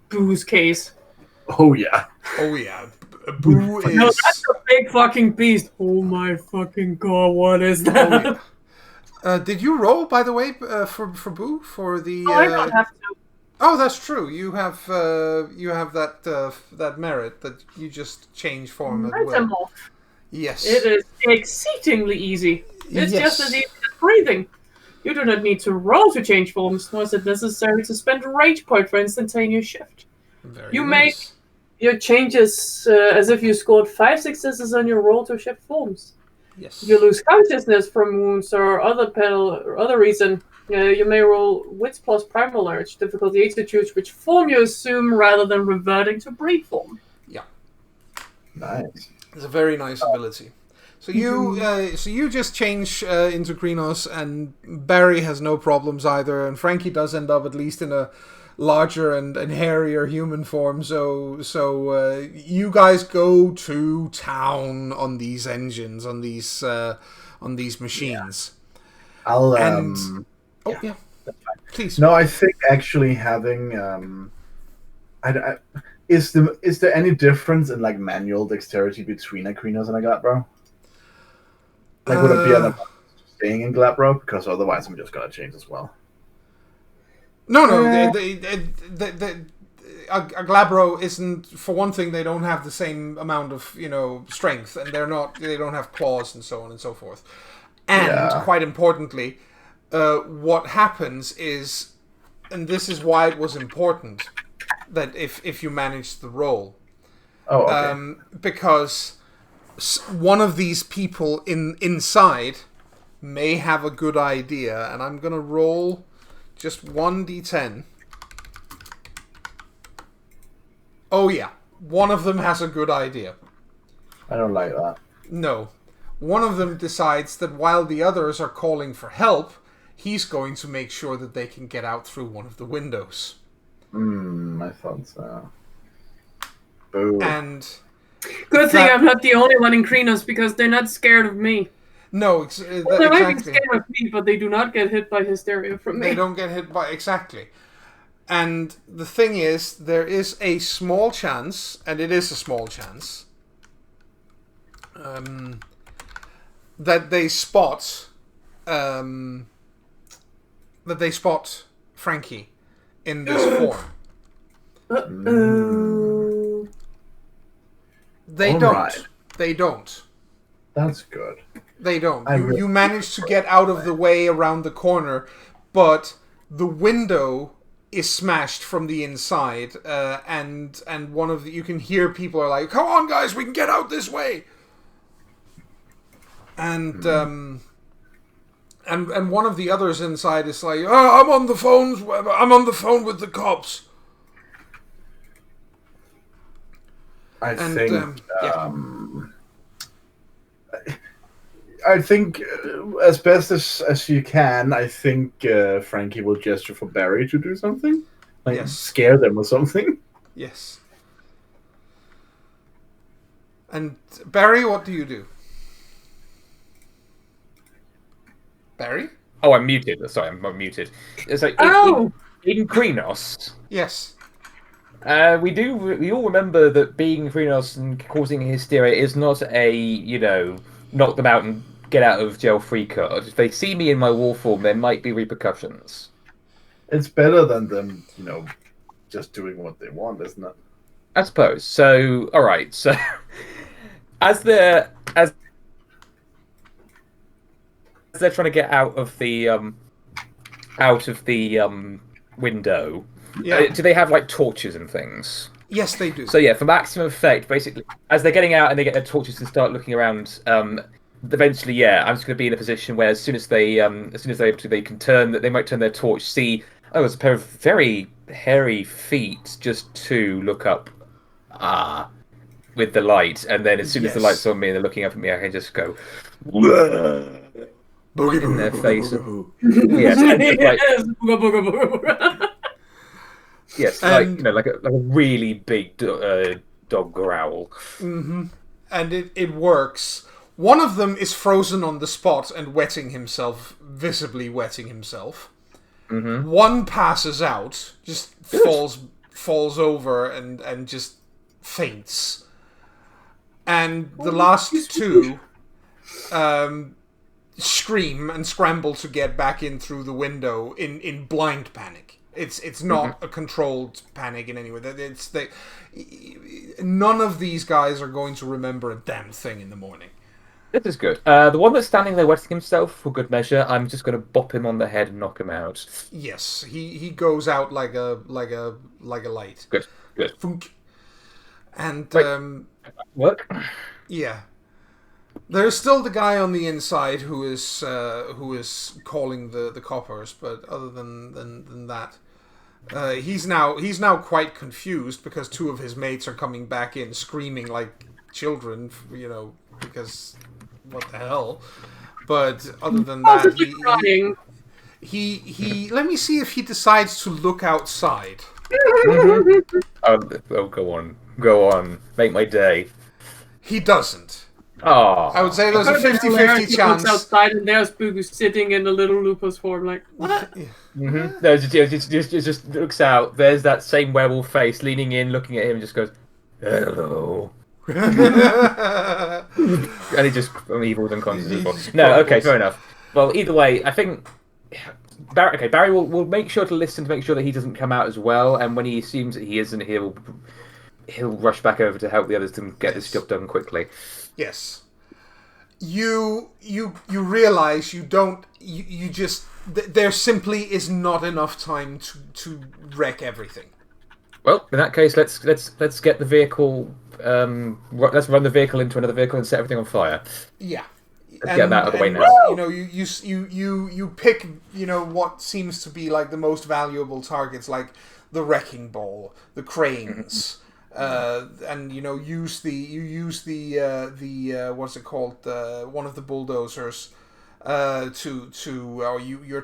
Boo's case. Oh yeah. Oh yeah. Boo is... No, that's a big fucking beast. Oh my fucking god, what is that? Oh, yeah. Did you roll, by the way, for Boo for the? Oh, I don't have to. Oh, that's true. You have that merit that you just change form at will. Yes. It is exceedingly easy. It's Yes. just as easy as breathing. You do not need to roll to change forms, nor is it necessary to spend a rage point for instantaneous shift. Very You nice. Your changes as if you scored 5 successes on your roll to shift forms. Yes. If you lose consciousness from wounds or other reason, you may roll Wits plus Primal Urge, difficulty 8 to choose which form you assume rather than reverting to breed form. Yeah. Nice. It's a very nice ability. So you just change into Krynos, and Barry has no problems either, and Frankie does end up at least in a larger and hairier human form. So you guys go to town on these engines, on these machines. Yeah. I'll yeah. Please. No, I think actually having is there any difference in like manual dexterity between a Krynos and a Glabro? Like, would it be an staying in Glabro? Because otherwise, I'm just gonna change as well. No. A Glabro isn't. For one thing, they don't have the same amount of strength, and they don't have claws and so on and so forth. And quite importantly, what happens is, and this is why it was important that if you manage the roll, because one of these people inside may have a good idea, and I'm gonna roll just 1d10. Oh yeah, one of them has a good idea. I don't like that. No. One of them decides that while the others are calling for help, he's going to make sure that they can get out through one of the windows. I thought so. Boo. And good thing I'm not the only one in Krynos, because they're not scared of me. No, they might be scared of me, but they do not get hit by hysteria from me. They don't get hit by... Exactly. And the thing is, there is a small chance, and it is a small chance, that they spot Frankie in this form. They All don't. right. They don't. That's good. They don't. You manage to get out of the way around the corner, but the window is smashed from the inside, and one of you can hear people are like, "Come on, guys, we can get out this way." And one of the others inside is like, "Oh, I'm on the phone with the cops." I think as best as you can, I think Frankie will gesture for Barry to do something. Like scare them or something. Yes. And Barry, what do you do? Barry? Oh, I'm muted. Sorry, I'm muted. It's like in Krynos. Yes. We all remember that being Krynos and causing hysteria is not a knock them out and get out of jail free card. If they see me in my war form, there might be repercussions. It's better than them, just doing what they want, isn't it? I suppose. So, all right. So, as they're trying to get out of the window, do they have like torches and things? Yes, they do. So yeah, for maximum effect, basically, as they're getting out and they get their torches and start looking around, eventually, I'm just going to be in a position where as soon as they're able to, they might turn their torch, see, there's a pair of very hairy feet just to look up, with the light, and then as soon as the light's on me and they're looking up at me, I can just go, in their face. Yes. Yes, And- like a really big dog growl. And it works. One of them is frozen on the spot and visibly wetting himself. Mm-hmm. One passes out, just falls over and just faints. And the last two scream and scramble to get back in through the window in blind panic. It's not a controlled panic in any way. None of these guys are going to remember a damn thing in the morning. This is good. The one that's standing there wetting himself, for good measure, I'm just going to bop him on the head and knock him out. Yes, he goes out like a light. Good. Funk. And Work. yeah, there's still the guy on the inside who is calling the coppers. But other than that, he's now quite confused because two of his mates are coming back in screaming like children, because what the hell. But other than that, he let me see if he decides to look outside. Oh, go on, make my day. He doesn't. Oh, I would say there's a 50-50 He chance. looks outside and there's Boo sitting in a little lupus form, like, what? No, it just looks out. There's that same werewolf face leaning in, looking at him, and just goes, "Hello." And he just evil and conscious. No, okay, fair enough. Well, either way, I think Barry will make sure to listen to make sure that he doesn't come out as well. And when he assumes that he isn't, he'll rush back over to help the others to get this job done quickly. Yes. You realize there simply is not enough time to wreck everything. Well, in that case, let's get the vehicle. Let's run the vehicle into another vehicle and set everything on fire. Yeah. Let's get that out of the way now. You pick what seems to be like the most valuable targets, like the wrecking ball, the cranes. And use the what's it called, one of the bulldozers you're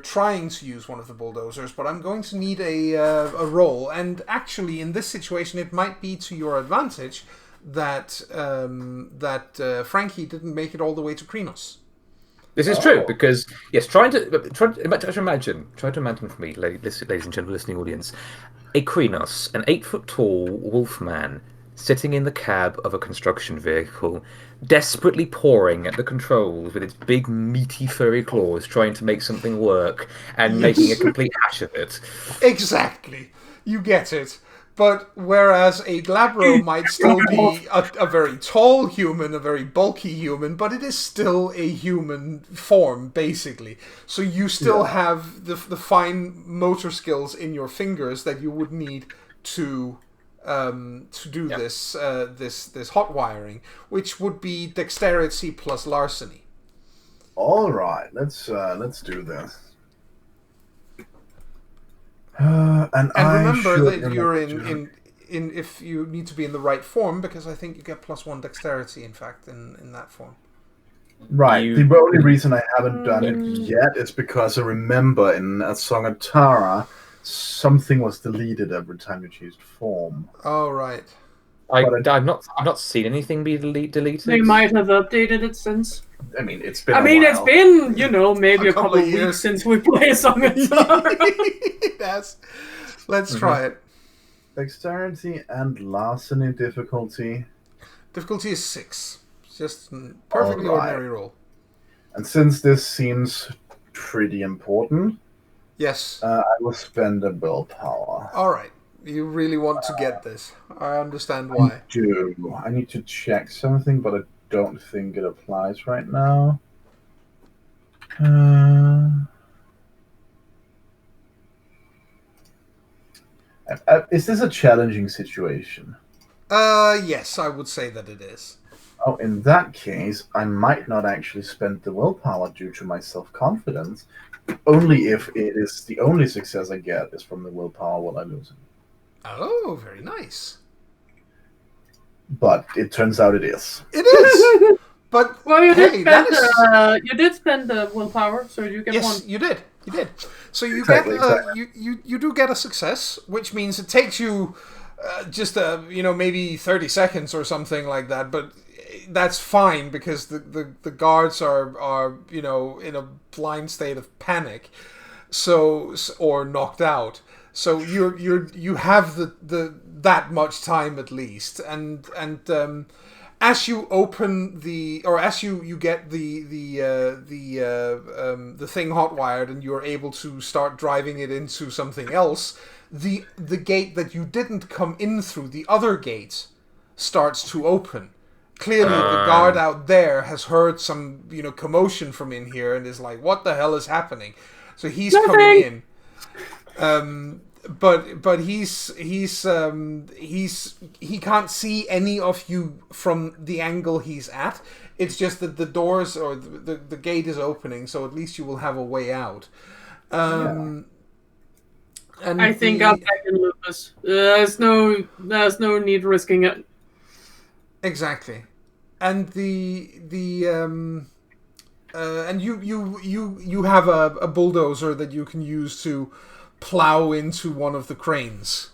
trying to use one of the bulldozers, but I'm going to need a roll. And actually, in this situation, it might be to your advantage that Frankie didn't make it all the way to Krenos. This is true because yes, try to imagine for me, ladies and gentlemen, listening audience, a Krenos, an 8-foot-tall wolf man, sitting in the cab of a construction vehicle, desperately pawing at the controls with its big, meaty, furry claws, trying to make something work and making a complete hash of it. Exactly, you get it. But whereas a Glabro might still be a very tall human, a very bulky human, but it is still a human form, basically. So you still have the fine motor skills in your fingers that you would need to do this hot wiring, which would be dexterity plus larceny. All right, let's do this. And remember that you're in if you need to be in the right form, because I think you get +1 dexterity, in fact, in that form. Right. The only reason I haven't done it yet is because I remember in A Song of Tara, something was deleted every time you changed form. Oh, right. I've not seen anything be deleted. They might have updated it since. I mean, it's been. It's been maybe a couple of weeks since we played A Song of Tara. Yes. Let's try it. Dexterity and larceny difficulty. Difficulty is 6. Just a perfectly ordinary roll. And since this seems pretty important, yes, I will spend a willpower. All right. You really want to get this. I understand why. I do. I need to check something, but I don't think it applies right now. Is this a challenging situation? Yes, I would say that it is. Oh, in that case, I might not actually spend the willpower due to my self-confidence, only if it is the only success I get is from the willpower while I lose it. Oh, very nice. But it turns out it is. It is! But well, you did spend the willpower, so you get one. Yes, you did. You did. So you Exactly, you do get a success, which means it takes you just maybe 30 seconds or something like that, but that's fine because the guards are in a blind state of panic, or knocked out. So you have the that much time at least, and as you open as you get the thing hotwired and you're able to start driving it into something else, the gate that you didn't come in through, the other gate, starts to open. Clearly, the guard out there has heard some commotion from in here and is like, "What the hell is happening?" So he's coming in. But he can't see any of you from the angle he's at. It's just that the doors or the gate is opening, so at least you will have a way out. And I think I'm back in Lupus. There's no need risking it. Exactly, and and you have a bulldozer that you can use to plow into one of the cranes.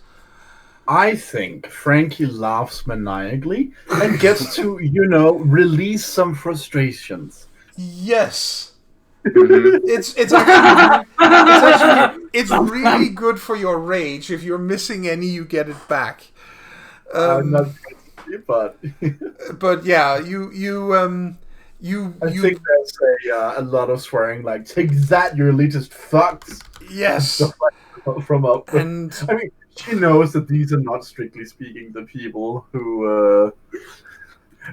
I think Frankie laughs maniacally and gets to, release some frustrations. Yes. It's really good for your rage. If you're missing any, you get it back. Not but but yeah, I think there's a lot of swearing, like, take that, you elitist fucks. Yes. From up. And I mean, she knows that these are not, strictly speaking, the people who are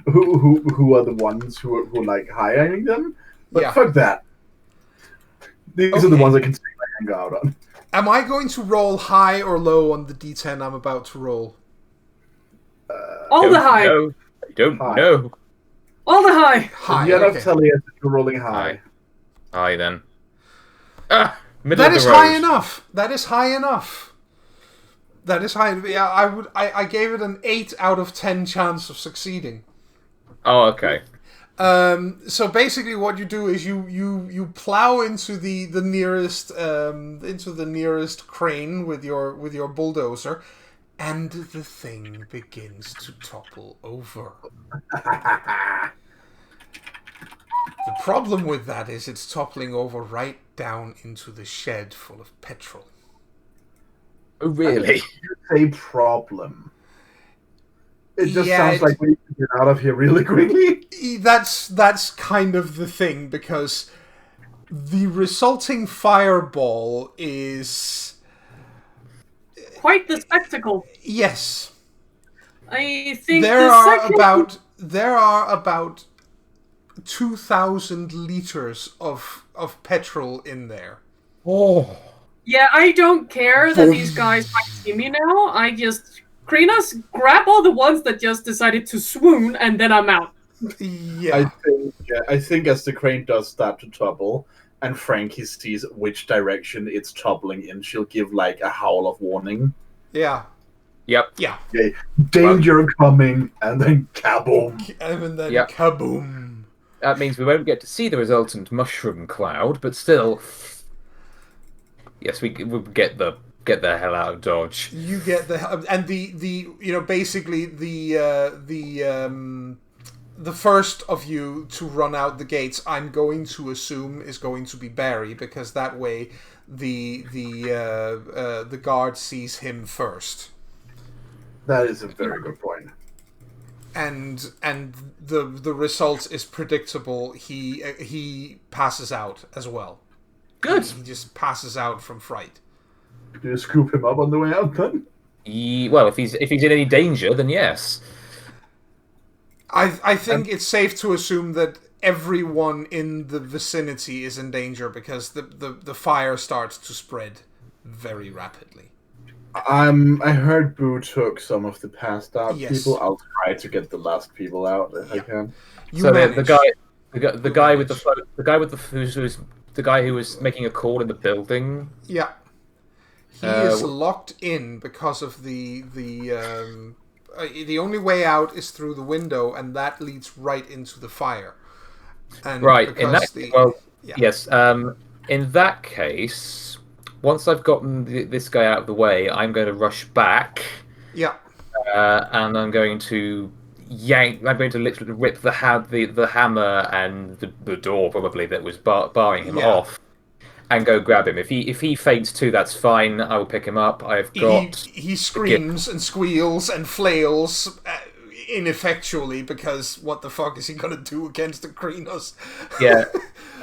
the ones who are like hiring them. But fuck that. These are the ones I can take my anger out on. Am I going to roll high or low on the D10 I'm about to roll? All the high. I don't know. All the high. High. You're not telling us that you're rolling high. High then. That is high enough. That is high enough. That is high. Yeah, I gave it an 8 out of 10 chance of succeeding. Oh, okay. So basically, what you do is you plow into the nearest crane with your bulldozer, and the thing begins to topple over. The problem with that is it's toppling over right down into the shed full of petrol. Oh, really? You say problem. It just sounds like we need to get out of here really quickly. That's kind of the thing, because the resulting fireball is quite the spectacle. Yes. I think there are about 2,000 liters of petrol in there. Oh. Yeah, I don't care that these guys might see me now. I just... Krinos, grab all the ones that just decided to swoon, and then I'm out. Yeah. I think as the crane does start to topple, and Frankie sees which direction it's toppling in, she'll give, like, a howl of warning. Yeah. Yep. Yeah. Okay. Danger coming, and then kaboom. And then kaboom. That means we won't get to see the resultant mushroom cloud, but still... Yes, we'll get the hell out of Dodge. You get the hell, and basically the first of you to run out the gates, I'm going to assume, is going to be Barry, because that way the guard sees him first. That is a very good point. And the result is predictable. He passes out as well. Good. He just passes out from fright. Do you scoop him up on the way out then? Well, if he's in any danger, then yes. I think it's safe to assume that everyone in the vicinity is in danger, because the fire starts to spread very rapidly. I heard Boo took some of the passed out people. I'll try to get the last people out if I can. The guy who was making a call in the building. Yeah. He is locked in because of the only way out is through the window, and that leads right into the fire. And right. In that, yes. In that case, once I've gotten this guy out of the way, I'm going to rush back. Yeah. And I'm going to yank. I'm going to literally rip the hammer and the door probably that was barring him off, and go grab him. If he faints too, that's fine. I will pick him up. I've got. He screams and squeals and flails ineffectually because what the fuck is he gonna do against the Krynos? Yeah.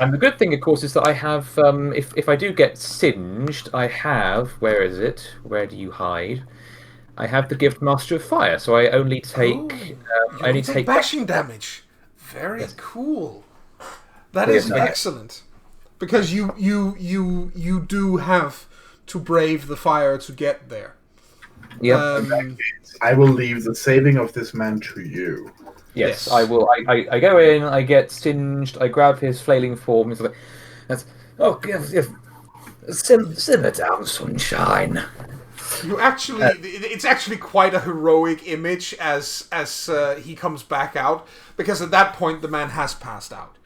And the good thing, of course, is that I have. If I do get singed, I have. Where is it? Where do you hide? I have the Gift Master of Fire, so I only take. I only take bashing damage. Very cool. That is excellent, because you do have to brave the fire to get there. Yeah. I will leave the saving of this man to you. Yes, I will. I go in. I get singed. I grab his flailing form. He's like, simmer down, sunshine. You actually, it's actually quite a heroic image as he comes back out, because at that point the man has passed out.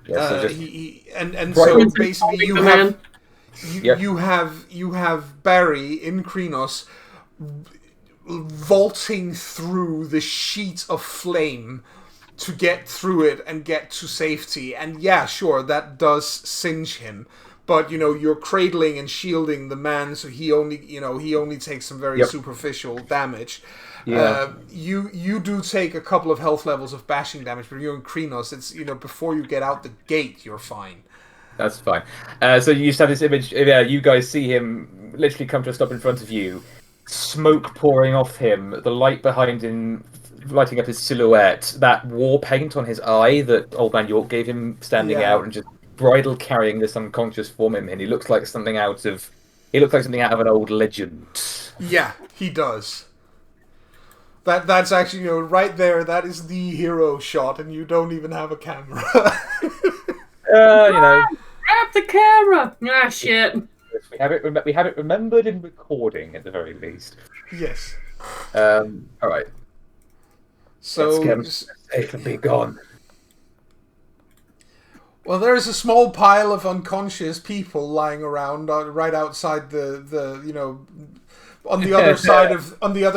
Yes, so basically you have Barry in Krynos vaulting through the sheet of flame to get through it and get to safety, and yeah, sure, that does singe him. But you're cradling and shielding the man, so he only takes some very superficial damage. Yeah. You do take a couple of health levels of bashing damage, but you're in Krynos. It's before you get out the gate, you're fine. That's fine. So you just have this image. You guys see him literally come to a stop in front of you, smoke pouring off him, the light behind him lighting up his silhouette, that war paint on his eye that Old Man York gave him standing out, and just bridle carrying this unconscious form in him, and he looks like something out of an old legend. Yeah, he does. That's actually right there. That is the hero shot, and you don't even have a camera. Grab the camera. Ah, shit. We have it remembered in recording at the very least. Yes. All right. So It can be gone. Well, there's a small pile of unconscious people lying around right outside the on the other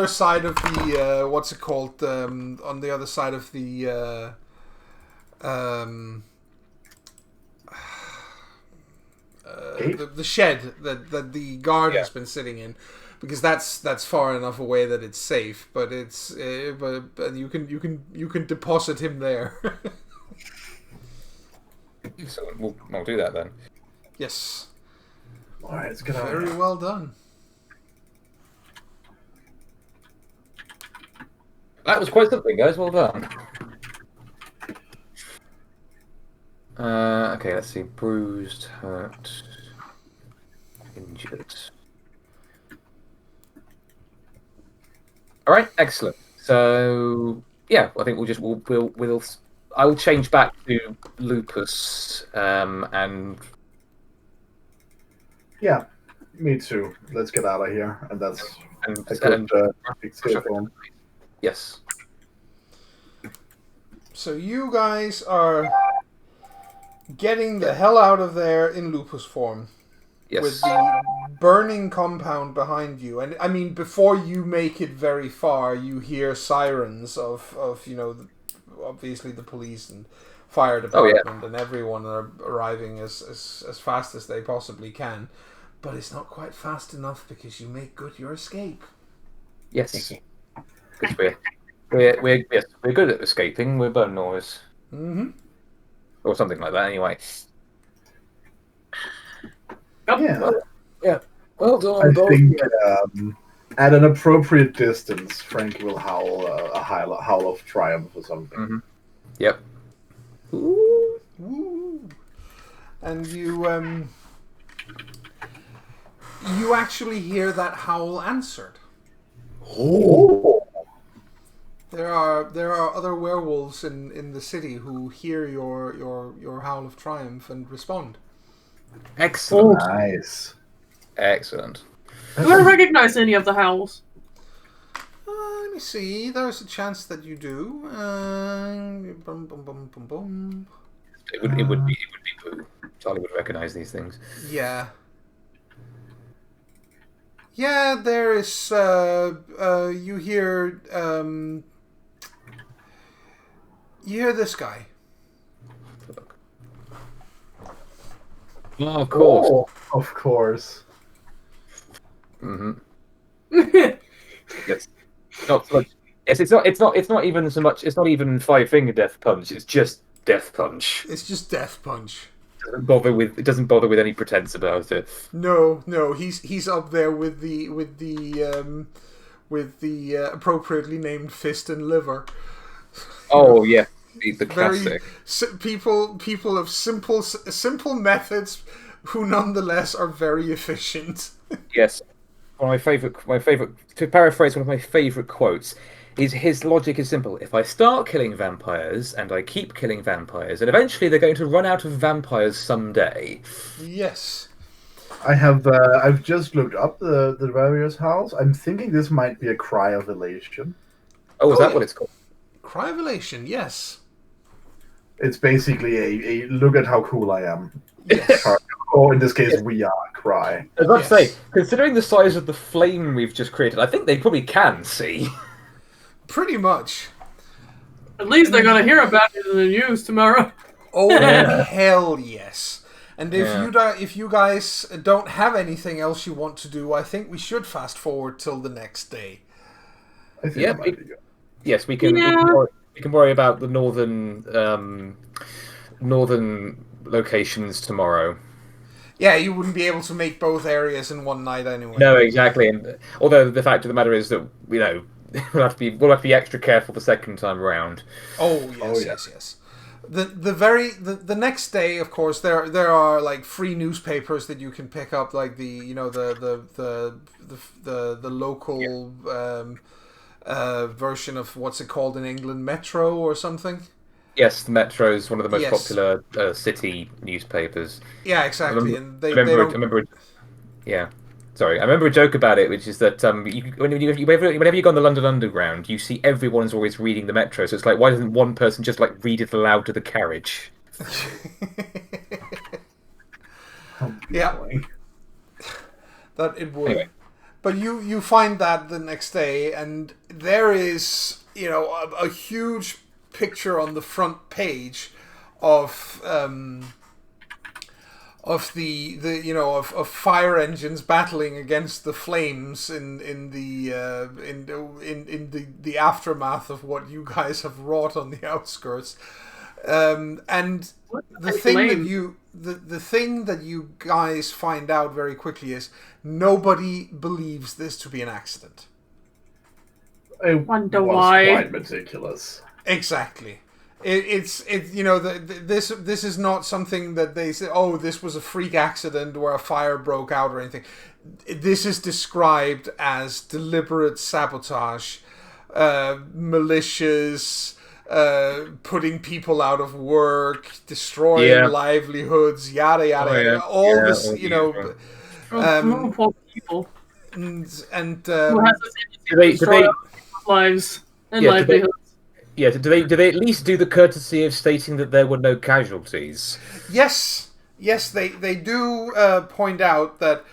side of the what's it called, on the other side of the the shed that the guard has been sitting in, because that's far enough away that it's safe, but it's but you can deposit him there. So we'll do that then. Yes. All right, it's good. Very well done. That was quite something, guys. Well done. Okay, let's see. Bruised, hurt, injured. All right, excellent. So yeah, I think we'll I will change back to Lupus, and yeah, me too. Let's get out of here, and that's a good escape form. Yes. So you guys are getting the hell out of there in Lupus form. Yes. With the burning compound behind you. And I mean, before you make it very far, you hear sirens of obviously the police and fire department and everyone are arriving as fast as they possibly can. But it's not quite fast enough because you make good your escape. Yes. We're good at escaping. We're burn noise. Mm-hmm. Or something like that, anyway. Yeah. Well done, I think at an appropriate distance, Frank will howl a howl of triumph or something. Mm-hmm. Yep. Ooh, ooh. And you actually hear that howl answered. Oh. There are other werewolves in the city who hear your howl of triumph and respond. Excellent. Nice. Excellent. Do I recognize any of the howls? Let me see. There's a chance that you do. Bum, bum, bum, bum, bum. It would be Boo. Charlie would recognize these things. Yeah. Yeah, there is. You hear. You hear this guy. Oh, of course. Oh, of course. Yes. Not so much. Yes, it's not even so much. It's not even Five Finger Death Punch. It's just Death Punch. It's just Death Punch. It doesn't bother with any pretense about it. No, he's up there with the appropriately named Fist and Liver. Oh yeah, the classic. People of simple methods, who nonetheless are very efficient. Yes, my favorite. To paraphrase one of my favorite quotes, is his logic is simple. If I start killing vampires and I keep killing vampires, and eventually they're going to run out of vampires someday. Yes. I've just looked up the various house. I'm thinking this might be a cry of elation. Oh, is that what it's called? Cry of elation, yes. It's basically a look at how cool I am. Yes. Or in this case, we are cry. I was about to say, considering the size of the flame we've just created, I think they probably can see. Pretty much. At least they're gonna hear about it in the news tomorrow. Oh, hell yes. And if you guys don't have anything else you want to do, I think we should fast forward till the next day. I think that might be good. Yes, we can. Yeah. We can worry about the northern locations tomorrow. Yeah, you wouldn't be able to make both areas in one night anyway. No, exactly. And although the fact of the matter is that we'll have to be extra careful the second time around. Yes. The next day, of course, there are like free newspapers that you can pick up, like the local version of what's it called in England, Metro or something. Yes, the Metro is one of the most popular city newspapers. Yeah, exactly. I remember a joke about it, which is that whenever you go on the London Underground, you see everyone's always reading the Metro. So it's like, why doesn't one person just like read it aloud to the carriage? Yeah, that it would. Anyway. But you find that the next day, and there is a huge picture on the front page of fire engines battling against the flames in the aftermath of what you guys have wrought on the outskirts, and the thing that you guys find out very quickly is nobody believes this to be an accident. I wonder why. Quite ridiculous. Exactly. This is not something that they say, oh, this was a freak accident where a fire broke out or anything. This is described as deliberate sabotage, malicious, putting people out of work, destroying livelihoods, yada yada yada. All this, poor people. And who has this destroy people's lives and livelihoods. Yeah, do they at least do the courtesy of stating that there were no casualties? Yes, they do point out that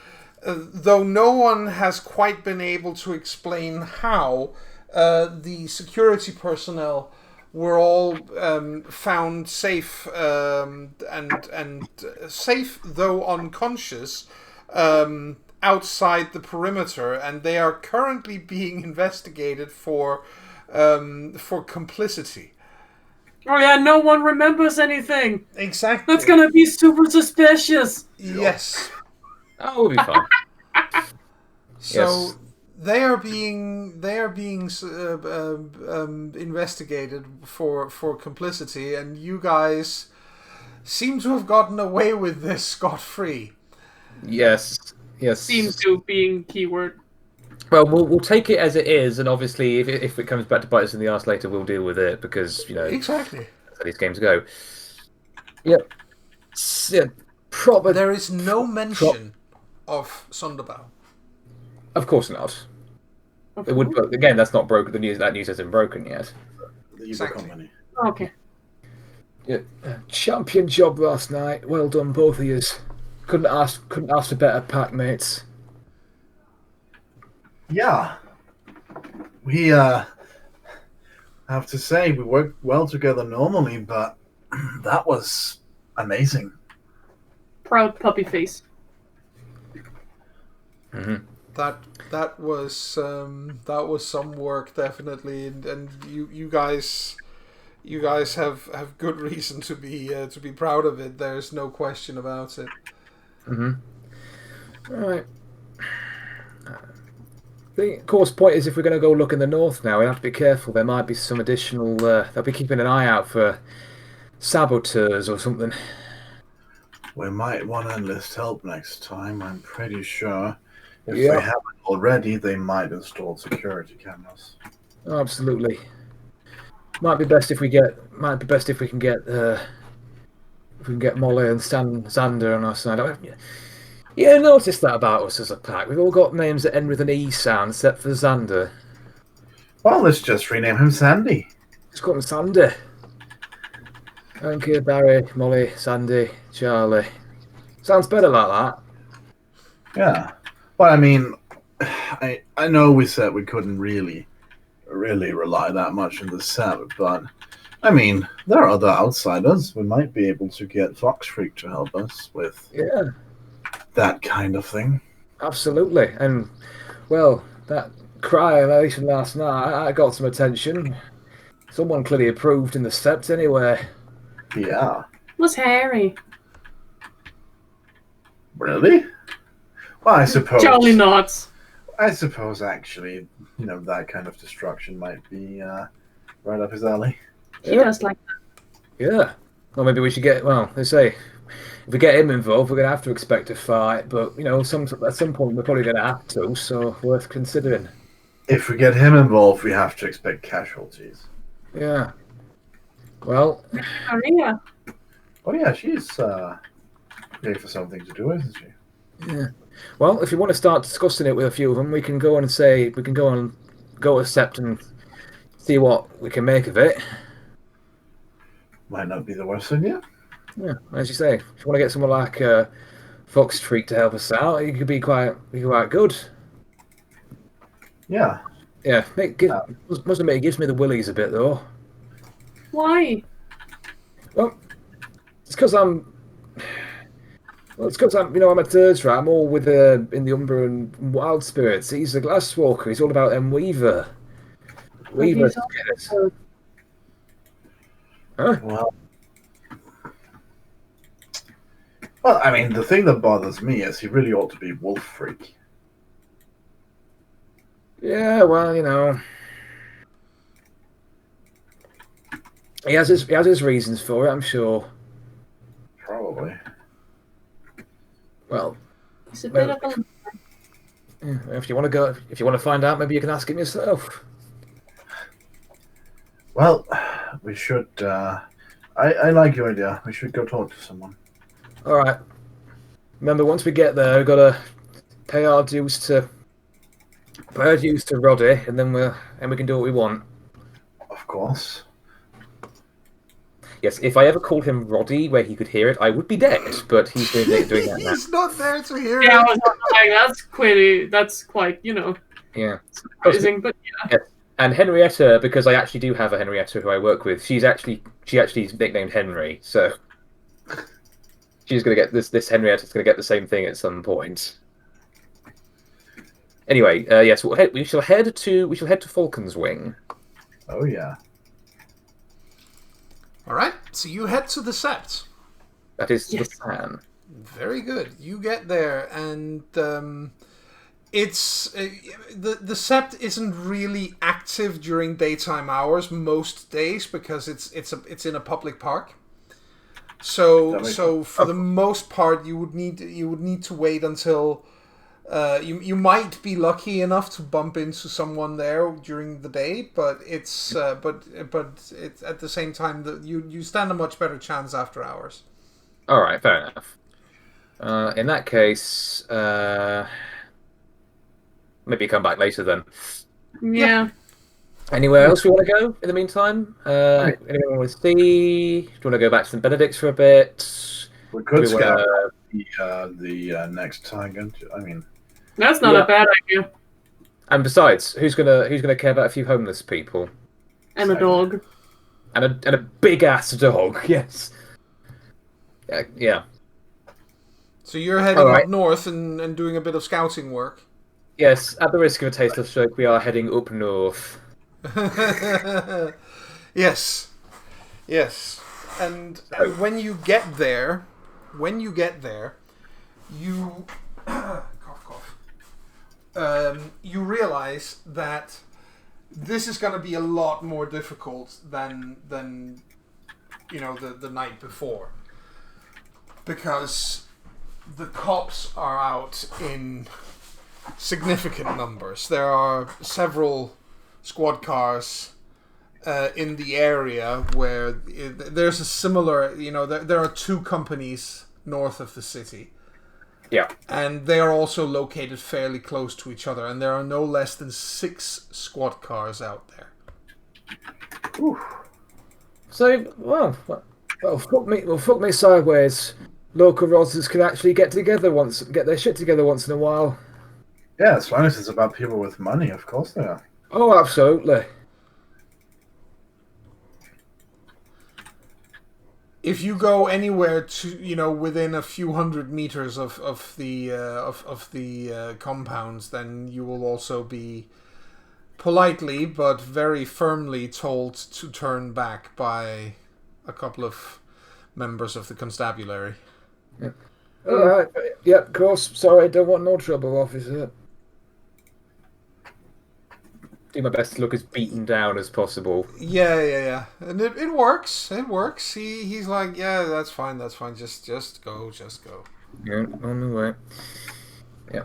though no one has quite been able to explain how the security personnel were all found safe and safe though unconscious outside the perimeter, and they are currently being investigated for complicity. Oh yeah, no one remembers anything. Exactly. That's gonna be super suspicious. Yes. Oh, we'll be fine. So they are being investigated for complicity, and you guys seem to have gotten away with this scot-free. Yes. Seems to being keyword. Well, we'll take it as it is, and obviously, if it comes back to bite us in the arse later, we'll deal with it because exactly that's how these games go. Yep. There is no mention of Sonderbau. Of course not. It would, but again, that's not broken. That news hasn't broken yet. The user company. Okay. Yeah, champion job last night. Well done, both of yous. Couldn't ask for better pack mates. Yeah, we have to say we work well together normally, but that was amazing. Proud puppy face. Mm-hmm. That was some work, definitely, and you guys have good reason to be proud of it. There's no question about it. Mm-hmm. All right. The course point is, if we're going to go look in the north now, we have to be careful. There might be some additional. They'll be keeping an eye out for saboteurs or something. We might want to enlist help next time. I'm pretty sure if Yeah. they haven't already, they might install security cameras. Oh, absolutely. Might be best if we can get Molly and Xander on our side. Yeah, noticed that about us as a pack. We've all got names that end with an E sound, except for Xander. Well, let's just rename him Sandy. Let's call him Sandy. Thank you, Barry, Molly, Sandy, Charlie. Sounds better like that. Yeah. Well, I mean, I know we said we couldn't really rely that much on the set, but I mean, there are other outsiders. We might be able to get Fox Freak to help us with that kind of thing. Absolutely. And, well, that cry-elation last night, I got some attention. Someone clearly approved in the steps anyway. Yeah. It was Harry. Really? Well, I suppose. Jolly nods. I suppose, actually, that kind of destruction might be right up his alley. He does like that. Yeah. Well, maybe we should they say, if we get him involved, we're going to have to expect a fight. But, at some point, we're probably going to have to, so worth considering. If we get him involved, we have to expect casualties. Yeah. Well. Maria. Oh, yeah, she's ready for something to do, isn't she? Yeah. Well, if you want to start discussing it with a few of them, we can go and go to Sept and see what we can make of it. Might not be the worst idea. Yeah, as you say, if you want to get someone like Fox Freak to help us out, he could be quite good. Yeah. Yeah, must admit, it gives me the willies a bit though. Why? Well, it's because I'm a third right? I'm all with in the Umber and Wild Spirits. He's a Glasswalker. He's all about Weaver. Weaver. Huh? Well, I mean, the thing that bothers me is he really ought to be Wolf Freak. Yeah, well, he has his reasons for it, I'm sure. Probably. Well, He's a bit of a... if you want to find out, maybe you can ask him yourself. Well, we should. I like your idea. We should go talk to someone. All right. Remember, once we get there, we've got to pay our dues to Roddy, and then we can do what we want. Of course. Yes, if I ever called him Roddy where he could hear it, I would be dead. But he's doing that now. He's not there to hear Yeah, I it. was like, that's quite, Yeah. surprising, but yeah. Yes. And Henrietta, because I actually do have a Henrietta who I work with, she actually is nicknamed Henry, so she's gonna get this Henrietta's gonna get the same thing at some point. Anyway, yes, we shall head to Falcon's Wing. Oh yeah. All right, so you head to the Sept. That is Yes. the plan. Very good. You get there, and it's the Sept isn't really active during daytime hours most days because it's in a public park. So for the most part, you would need to wait until you might be lucky enough to bump into someone there during the day, but it's but it's at the same time that you stand a much better chance after hours. All right, fair enough. In that case, maybe come back later then. Yeah. Anywhere else we want to go in the meantime? Anyone want to see? Do you want to go back to St. Benedict's for a bit? We could scout the next target. I mean, that's not a bad idea. And besides, who's gonna care about a few homeless people? And a dog. And a big ass dog. Yes. Yeah. So you're heading up north and doing a bit of scouting work. Yes, at the risk of a tasteless joke, we are heading up north. Yes. And when you get there, you you realize that this is going to be a lot more difficult than the night before, because the cops are out in significant numbers. There are several squad cars in the area where there's a similar, there are two companies north of the city. Yeah. And they are also located fairly close to each other, and there are no less than 6 squad cars out there. Ooh. So, well, fuck me sideways. Local Rosses can actually get their shit together once in a while. Yeah, as long as it's about people with money, of course they are. Oh, absolutely. If you go anywhere to within a few hundred meters of the compounds, then you will also be politely but very firmly told to turn back by a couple of members of the constabulary. Yeah. All right. Yeah, of course. Sorry, don't want no trouble, officer. Do my best to look as beaten down as possible. Yeah. And it works. It works. He's like, yeah, that's fine. Just go. Yeah, on the way. Yeah.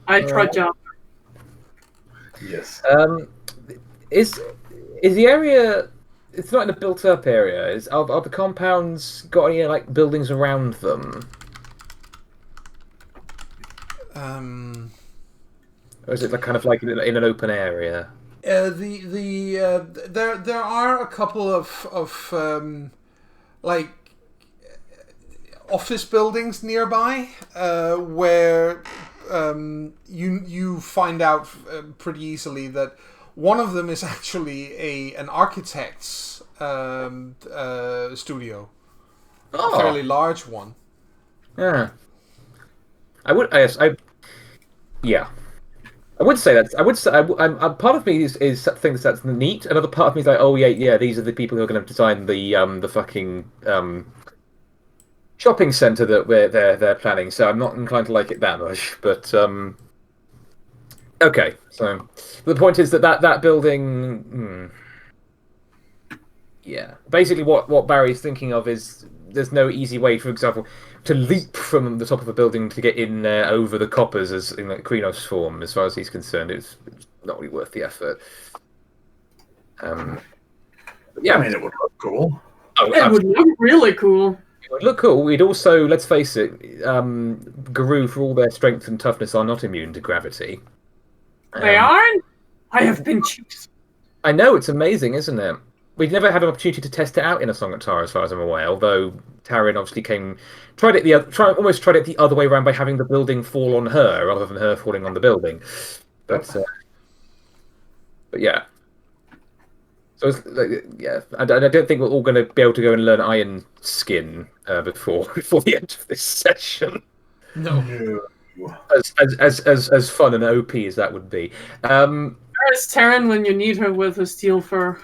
I trudge up. Yes. Is the area? It's not in a built-up area. Are the compounds got any buildings around them? Or is it kind of like in an open area? There are a couple of office buildings nearby where you find out pretty easily that one of them is actually an architect's studio, a fairly large one. Yeah, I would say that. I'm part of me is thinks that's neat. Another part of me is like, oh yeah, these are the people who are going to design the fucking shopping centre that they're planning. So I'm not inclined to like it that much. But okay. So the point is that building. Yeah, basically what Barry's thinking of is there's no easy way, for example, to leap from the top of a building to get in there over the coppers as in Krenos form. As far as he's concerned, it's not really worth the effort. Yeah, I mean, it would look cool. It would look really cool. It would look cool. We'd also, let's face it, Garou, for all their strength and toughness, are not immune to gravity. They aren't? I have been cheated. I know, it's amazing, isn't it? We've never had an opportunity to test it out in a Song of Tara, as far as I'm aware. Although Taryn obviously tried it the other way around by having the building fall on her rather than her falling on the building. But yeah. So it's yeah, I don't think we're all going to be able to go and learn Iron Skin before the end of this session. No. As fun and OP as that would be. Where's Taryn when you need her with her steel fur?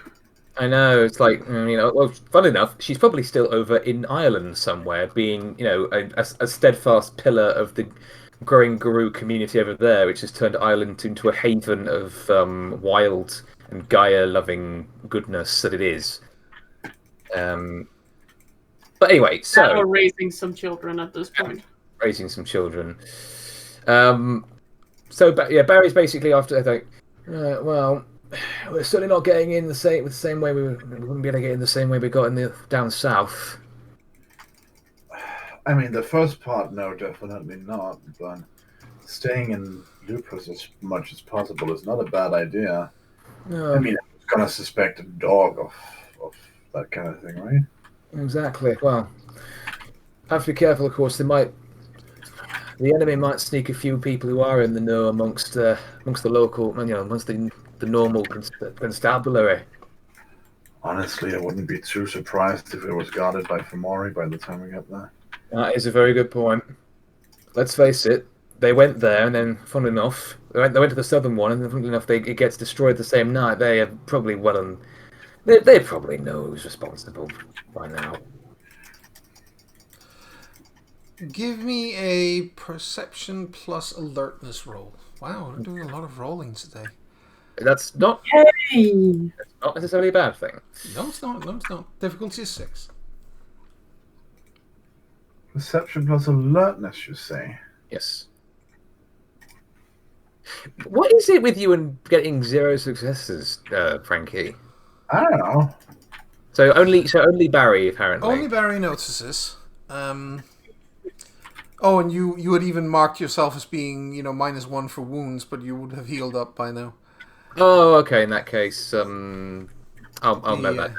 I know, it's like, well, fun enough, she's probably still over in Ireland somewhere, being, a steadfast pillar of the growing Garou community over there, which has turned Ireland into a haven of wild and Gaia-loving goodness that it is. But anyway, so... We're raising some children at this point. Raising some children. Barry's basically after, well... We're certainly not getting in the same way we wouldn't be able to get in the same way we got in down south. I mean, the first part, no, definitely not. But staying in lupus as much as possible is not a bad idea. No. I mean, I was gonna suspect a dog of that kind of thing, right? Exactly. Well, have to be careful, of course. The enemy might sneak a few people who are in the know amongst the local, amongst the normal constabulary. Honestly, I wouldn't be too surprised if it was guarded by Fomori by the time we get there. That is a very good point. Let's face it, they went there, and then, funnily enough, they went to the southern one, and then, funnily enough, it gets destroyed the same night. They are probably they probably know who's responsible by now. Give me a perception plus alertness roll. Wow, we're doing a lot of rolling today. That's not necessarily a bad thing. No, it's not. No, it's not. Difficulty is 6. Perception plus alertness, you say? Yes. What is it with you and getting 0 successes, Frankie? I don't know. So only Barry apparently. Only Barry notices. Oh, and you had even marked yourself as being, -1 for wounds, but you would have healed up by now. Oh, okay. In that case, I'll note that down.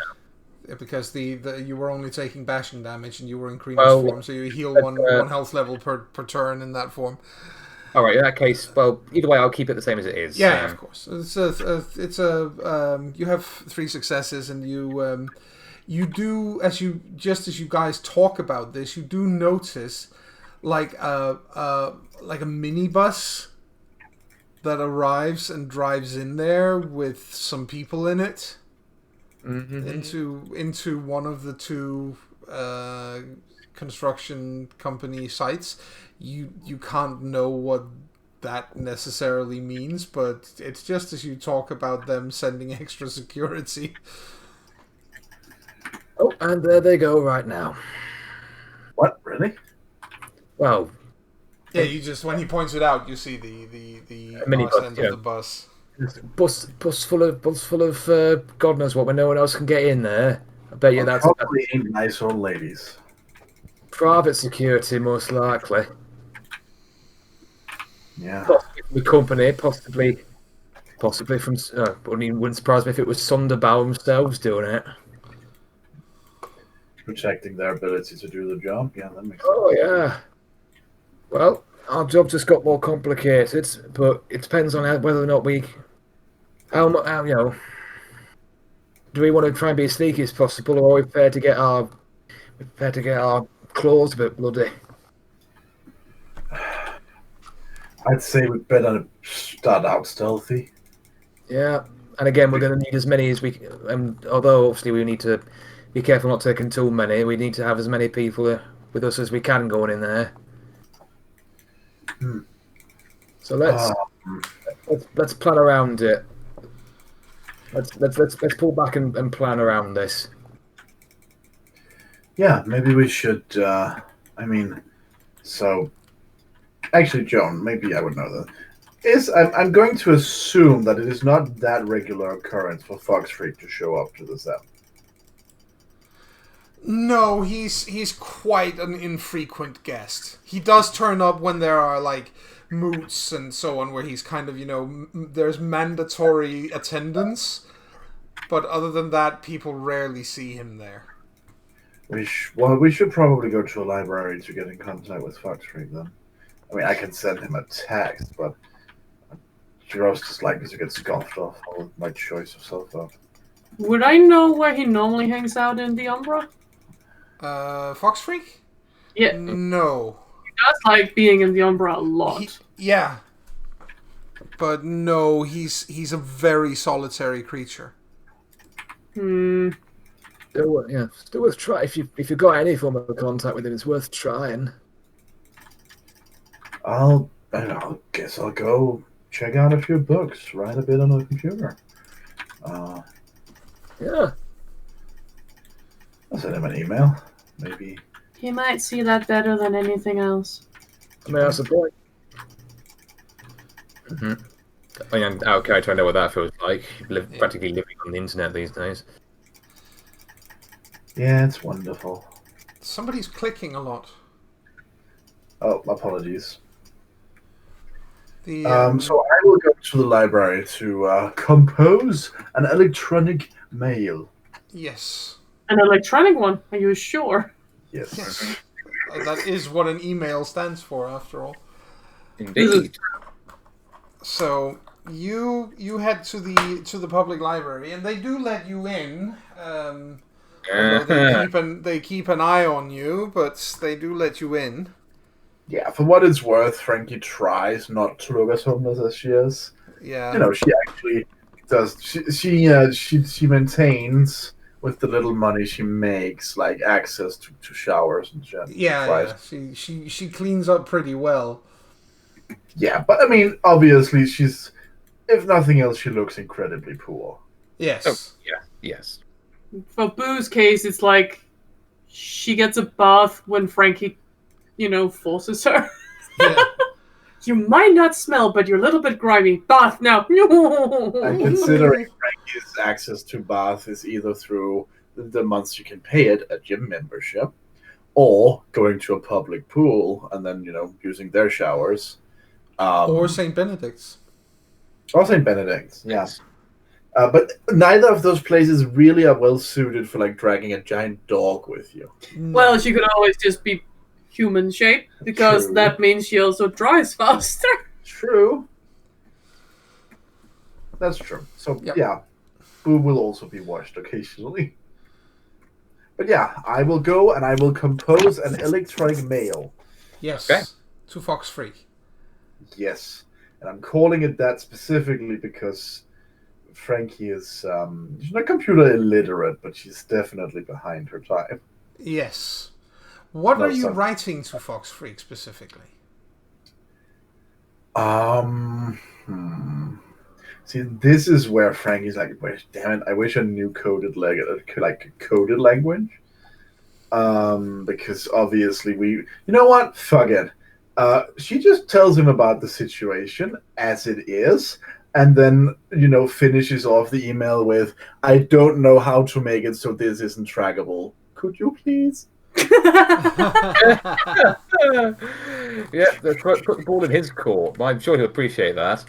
Because you were only taking bashing damage and you were in Creamer's form, so you heal one health level per turn in that form. All right, in that case, well, either way, I'll keep it the same as it is. Yeah, of course. You have 3 successes, and you do as you guys talk about this, you do notice like a minibus that arrives and drives in there with some people in it. Mm-hmm. into one of the 2 construction company sites. You can't know what that necessarily means, but it's just as you talk about them sending extra security. Oh, and there they go right now. What, really? Well, yeah, you just, when he points it out, you see the minibus, arse end of the bus. Bus full of God knows what, when no one else can get in there. I bet you that's probably nice old ladies. Private security, most likely. Yeah. Possibly from the company, possibly from. Wouldn't surprise me if it was Sonderbau themselves doing it. Protecting their ability to do the job. Yeah, that makes sense. Oh yeah. Well, our job just got more complicated, but it depends on whether or not do we want to try and be as sneaky as possible, or are we prepared to get our claws a bit bloody? I'd say we'd better start out stealthy. Yeah, and again, we're going to need as many as we can. Although obviously we need to be careful not taking too many. We need to have as many people with us as we can going in there. So let's plan around it. Let's pull back and plan around this. Yeah, maybe we should. Actually, Joan, maybe I would know that. I'm going to assume that it is not that regular occurrence for Fox Freak to show up to the set. No, he's quite an infrequent guest. He does turn up when there are like moots and so on, where he's kind of, there's mandatory attendance, but other than that, people rarely see him there. We should probably go to a library to get in contact with Fox Freak then. I mean, I can send him a text, but Giro's just likely to get scoffed off on my choice of self-help. Would I know where he normally hangs out in the Umbra? Fox Freak? Yeah. No. He does like being in the Umbra a lot. Yeah. But no, he's a very solitary creature. Still worth trying. If you've got any form of contact with him, it's worth trying. I guess I'll go check out a few books, write a bit on the computer. Yeah. I'll send him an email, maybe. He might see that better than anything else. I mean, that's the point. Mm-hmm. I mean, out of character, I know what that feels like. Practically living on the internet these days. Yeah, it's wonderful. Somebody's clicking a lot. Oh, apologies. So I will go to the library to compose an electronic mail. Yes. An electronic one? Are you sure? Yes. That is what an email stands for, after all. Indeed. So you head to the public library, and they do let you in. Although they keep an eye on you, but they do let you in. Yeah, for what it's worth, Frankie tries not to look as homeless as she is. Yeah. You know, she actually does. She maintains with the little money she makes, like access to showers and shit. Yeah. She cleans up pretty well. Yeah, but I mean, obviously, she's, if nothing else, she looks incredibly poor. Yes. Oh, yeah. Yes. For Boo's case, it's like she gets a bath when Frankie, forces her. Yeah. You might not smell, but you're a little bit grimy. Bath now. And considering Frankie's access to bath is either through the months you can pay it, a gym membership, or going to a public pool and then, using their showers. Or St. Benedict's. Or St. Benedict's, yes. But neither of those places really are well suited for like dragging a giant dog with you. Well, she could always just be human shape, because True. that means she also dries faster. True. That's true. So, yeah, Boo will also be washed occasionally. But yeah, I will go and I will compose an electronic mail. Yes. Okay. To Fox Freak. Yes. And I'm calling it that specifically because Frankie is, she's not computer illiterate, but she's definitely behind her time. Yes. What are you writing to Fox Freak specifically? See, this is where Frankie's like, damn it, I wish I knew coded language. Because obviously you know what? Fuck it. She just tells him about the situation as it is, and then, finishes off the email with, I don't know how to make it so this isn't trackable. Could you please? Yeah, put the ball in his court. I'm sure he'll appreciate that.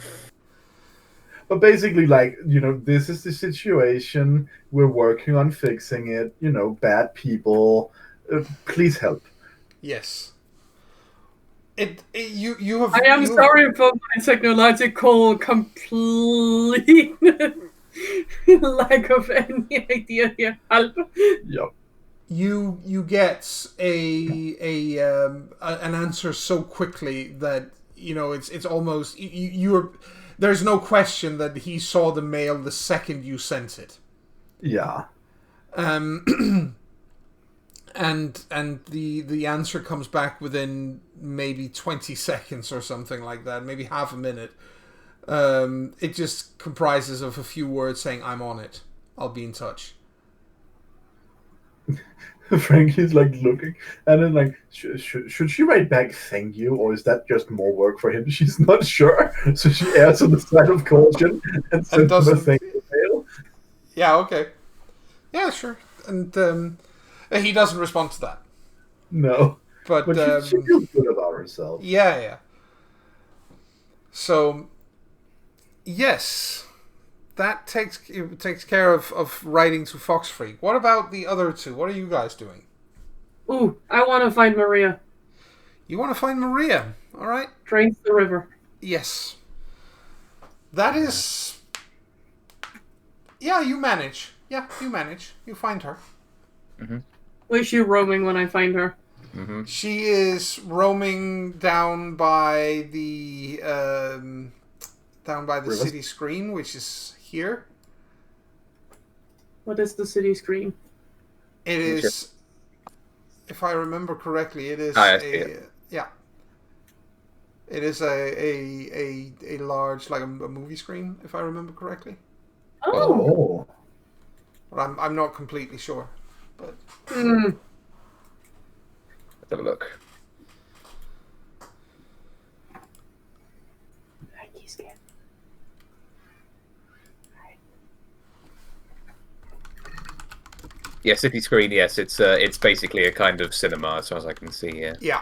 But basically, this is the situation. We're working on fixing it. Bad people. Please help. Yes. You have. I am sorry for my technological complete lack of any idea here. Help. Yep. You get an answer so quickly that it's almost you're. There's no question that he saw the mail the second you sent it. Yeah. And the answer comes back within maybe 20 seconds or something like that, maybe half a minute. It just comprises of a few words saying, I'm on it. I'll be in touch. Frankie's looking, and then should she write back thank you, or is that just more work for him? She's not sure, so she errs on the side of caution and sends him a thank you mail. Yeah, okay. Yeah, sure. And he doesn't respond to that. No, but she feels good about herself. Yeah. So, yes. That takes care of writing to Fox Freak. What about the other two? What are you guys doing? Ooh, I want to find Maria. You want to find Maria? All right. Drains the river. Yes. That is... Yeah, you manage. You find her. Mm-hmm. Where's she roaming when I find her? Mm-hmm. She is roaming down by the city screen, which is here. What is the city screen? It is, if I remember correctly, it is yeah. It is a large, like a movie screen, if I remember correctly. Oh. But I'm not completely sure. But let's have a look. Yeah, city screen. Yes, it's basically a kind of cinema, as far as I can see. Yeah. Yeah.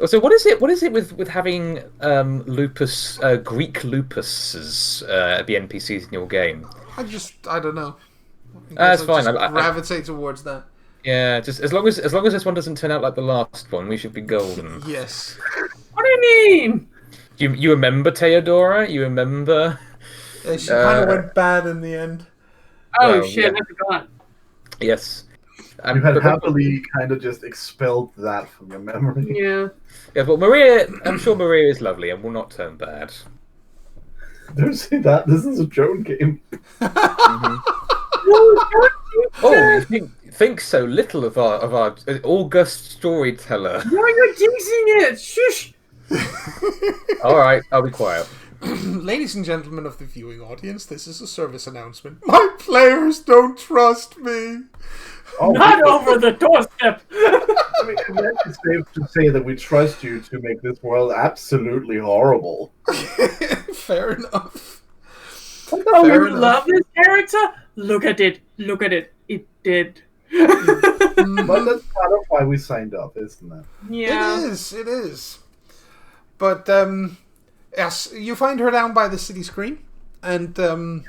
So what is it? What is it with having lupus, Greek lupuses be NPCs in your game? I don't know. That's fine. I gravitate towards that. Yeah, just as long as this one doesn't turn out like the last one, we should be golden. Yes. What do you mean? You remember Theodora? You remember? Yeah, she kind of went bad in the end. Oh Well, shit! yeah. I forgot. Yes. You had happily kind of just expelled that from your memory. Yeah. Yeah, but Maria, I'm sure Maria is lovely and will not turn bad. Don't say that. This is a Joan game. Oh, you think so little of our august storyteller. No, you're jinxing it. Shush. All right, I'll be quiet. Ladies and gentlemen of the viewing audience, this is a service announcement. My players don't trust me. Oh, Not over the doorstep. I mean, it's safe to say that we trust you to make this world absolutely horrible. Fair enough. Oh, Fair you enough. love this character? Look at it. Look at it. It did. But that's part of why we signed up, isn't it? Yeah. It is. But, yes, you find her down by the city screen, and,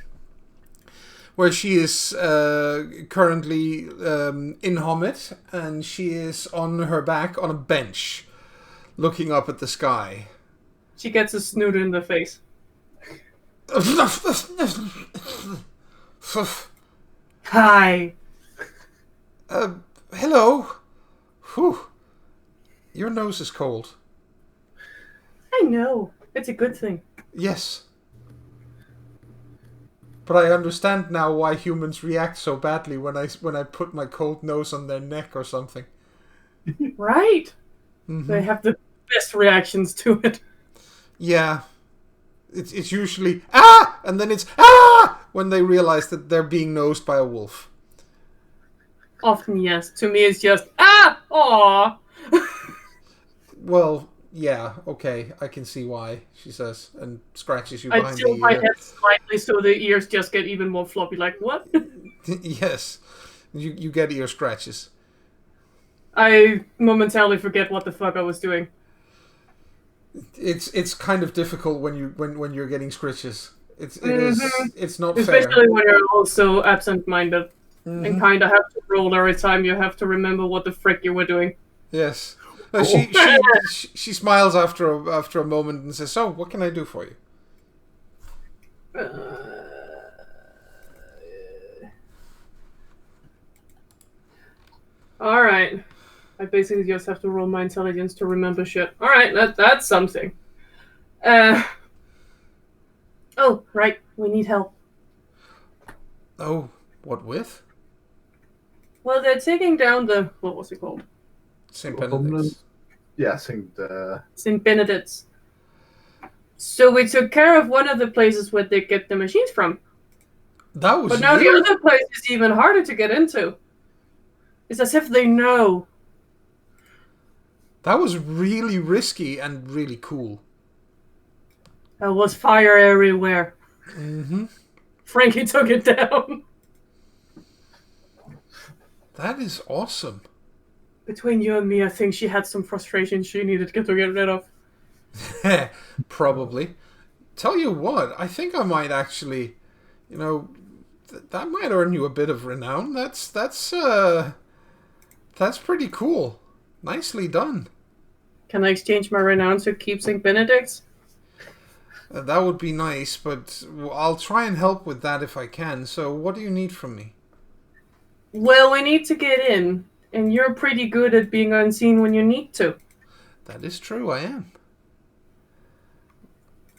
where she is currently in Hommit, and she is on her back on a bench, looking up at the sky. She gets a snoot in the face. Hi. Hello. Whew. Your nose is cold. I know. It's a good thing. Yes. But I understand now why humans react so badly when I put my cold nose on their neck or something. Right. Mm-hmm. They have the best reactions to it. Yeah. It's usually ah, and then it's ah when they realize that they're being nosed by a wolf. Often, yes. To me, it's just ah, aw. Well, yeah, okay, I can see why, she says, and scratches you I behind tilt the my ear. head slightly so the ears just get even more floppy. Like what? Yes, you get ear scratches. I momentarily forget what the fuck I was doing. It's kind of difficult when you're getting scratches. It's not fair. Especially when you're also absent-minded and kind of have to roll every time you have to remember what the frick you were doing. Yes. She smiles after a moment and says, "So, what can I do for you?" All right. I basically just have to roll my intelligence to remember shit. All right, that's something. Oh, right. We need help. Oh, what with? Well, they're taking down the what was it called? St. Benedict's. Yeah, St. Benedict's. So we took care of one of the places where they get the machines from. That was But now the other place is even harder to get into. It's as if they know. That was really risky and really cool. There was fire everywhere. Mm-hmm. Frankie took it down. That is awesome. Between you and me, I think she had some frustration she needed to get rid of. Probably. Tell you what, I think I might actually, that might earn you a bit of renown. That's pretty cool. Nicely done. Can I exchange my renown to keep St. Benedict's? That would be nice, but I'll try and help with that if I can. So what do you need from me? Well, we need to get in, and you're pretty good at being unseen when you need to. That is true, I am.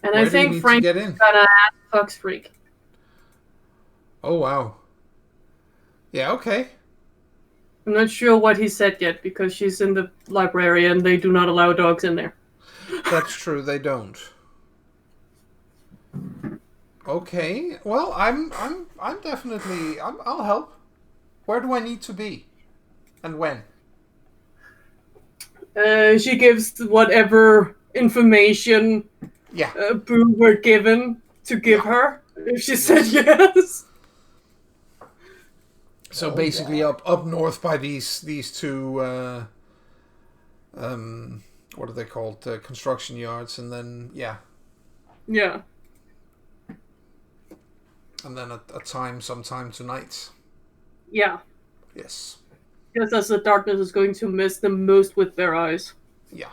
And Where I think Frank's gonna ask Fox Freak. Oh, wow. Yeah, okay. I'm not sure what he said yet, because she's in the library and they do not allow dogs in there. That's true, they don't. Okay, well, I'm definitely, I'll help. Where do I need to be? And when? She gives whatever information Boo were given to give her, if she said yes. So basically up north by these two what are they called? Construction yards, and then Yeah. And then a time sometime tonight. Yeah. Yes. Because as the darkness is going to miss them most with their eyes. Yeah.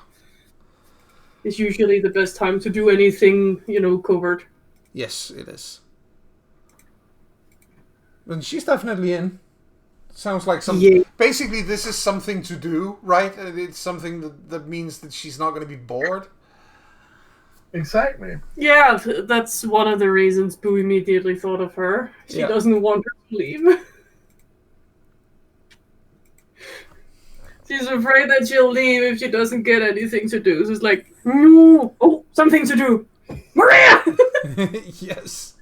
It's usually the best time to do anything, covert. Yes, it is. And she's definitely in. Sounds like something. Yeah. Basically, this is something to do, right? It's something that means that she's not going to be bored. Exactly. Yeah, that's one of the reasons Boo immediately thought of her. She doesn't want her to leave. She's afraid that she'll leave if she doesn't get anything to do. So it's like, no! Oh, something to do! Maria! Yes.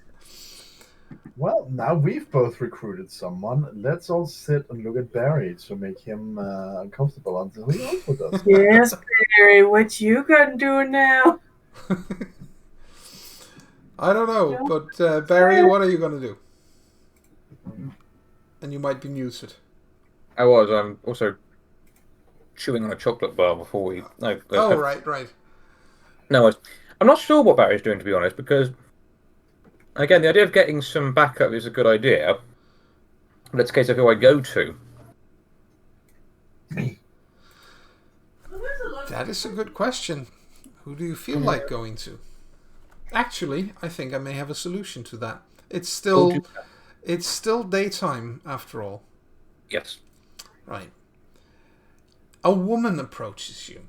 Well, now we've both recruited someone. Let's all sit and look at Barry to make him uncomfortable until he also does. Yes, Barry, what you gonna do now? I don't know, but Barry, what are you going to do? And you might be muted. I'm also chewing on a chocolate bar before we... No, right. No, I'm not sure what Barry's doing, to be honest, because... Again, the idea of getting some backup is a good idea. But it's a case of who I go to. That is a good question. Who do you feel like going to? Actually, I think I may have a solution to that. It's still daytime after all. Yes. Right. A woman approaches you.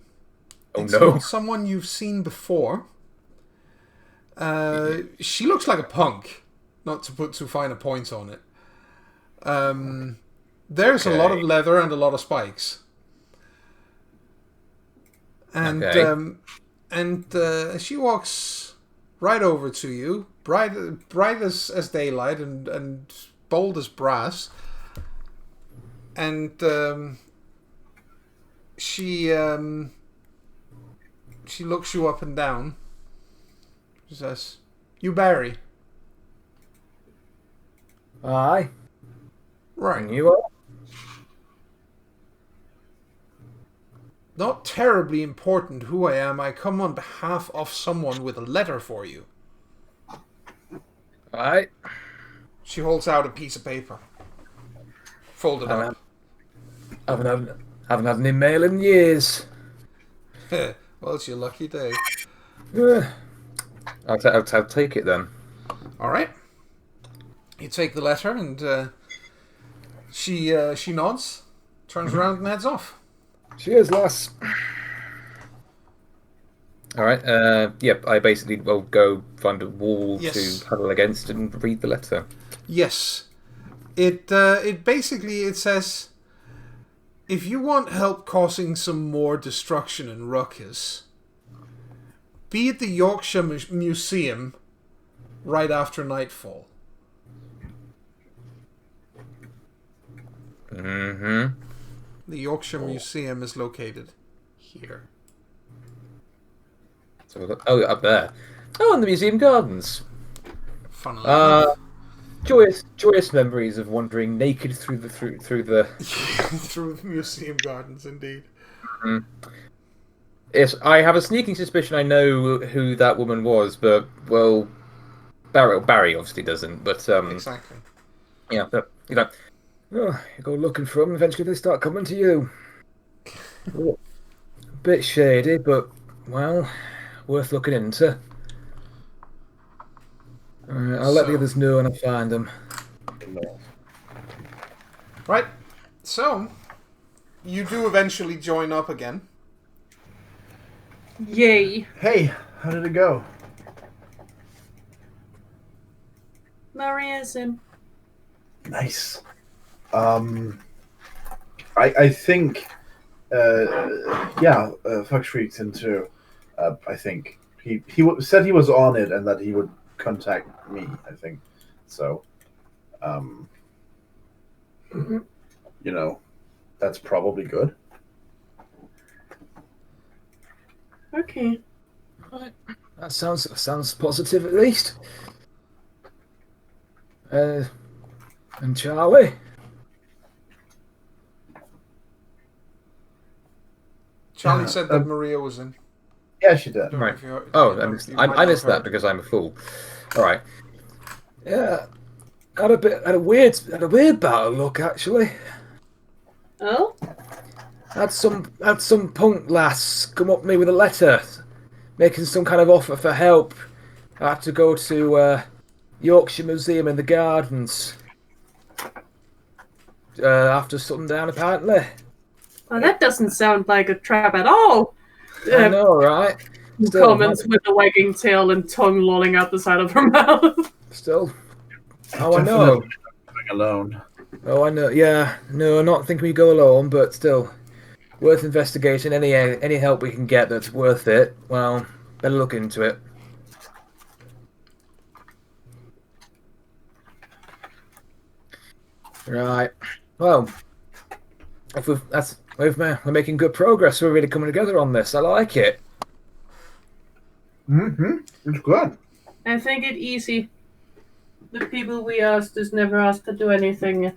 Oh it's no. Not someone you've seen before. She looks like a punk. Not to put too fine a point on it. There's a lot of leather and a lot of spikes. And she walks right over to you, bright as daylight and bold as brass. And she looks you up and down. She says, "You Barry?" Aye. Right. And you are? Not terribly important who I am. I come on behalf of someone with a letter for you. Aye. She holds out a piece of paper. Folded up. Haven't had an email in years. Well, it's your lucky day. I'll take it then. All right. You take the letter, and she nods, turns around, and heads off. Cheers, lass. All right. Yep. I basically will go find a wall Yes. to huddle against and read the letter. Yes. It basically says, if you want help causing some more destruction and ruckus, be at the Yorkshire Museum right after nightfall. Mm-hmm. The Yorkshire Museum is located here. So up there. Oh, in the museum gardens. Funnily enough. Joyous memories of wandering naked through the through the museum gardens, indeed. Mm. Yes, I have a sneaking suspicion I know who that woman was, but well, Barry obviously doesn't. But Exactly. yeah, but, Oh, you go looking for them, eventually they start coming to you. A bit shady, but, well, worth looking into. Alright, I'll let the others know when I find them. Right. So, you do eventually join up again. Yay. Hey, how did it go? Maria's in. Nice. I think, Fox Freak's into. I think he said he was on it and that he would contact me. I think so. That's probably good. Okay. That sounds positive at least. And Charlie? Charlie said that Maria was in. Yeah, she did. Right. I missed that because I'm a fool. All right. Yeah. Had a weird bout of luck actually. Oh? Had some punk lass come up to me with a letter, making some kind of offer for help. I had to go to Yorkshire Museum in the Gardens after sundown, apparently. Well, that doesn't sound like a trap at all. I know, right? Comments with a wagging tail and tongue lolling out the side of her mouth. Still. Oh, I know. Going alone. Oh, I know. Yeah. No, not thinking we go alone, but still. Worth investigating. Any help we can get that's worth it, well, better look into it. Right. Well, we're making good progress. We're really coming together on this. I like it. It's good. I think it easy. The people we asked is never asked to do anything.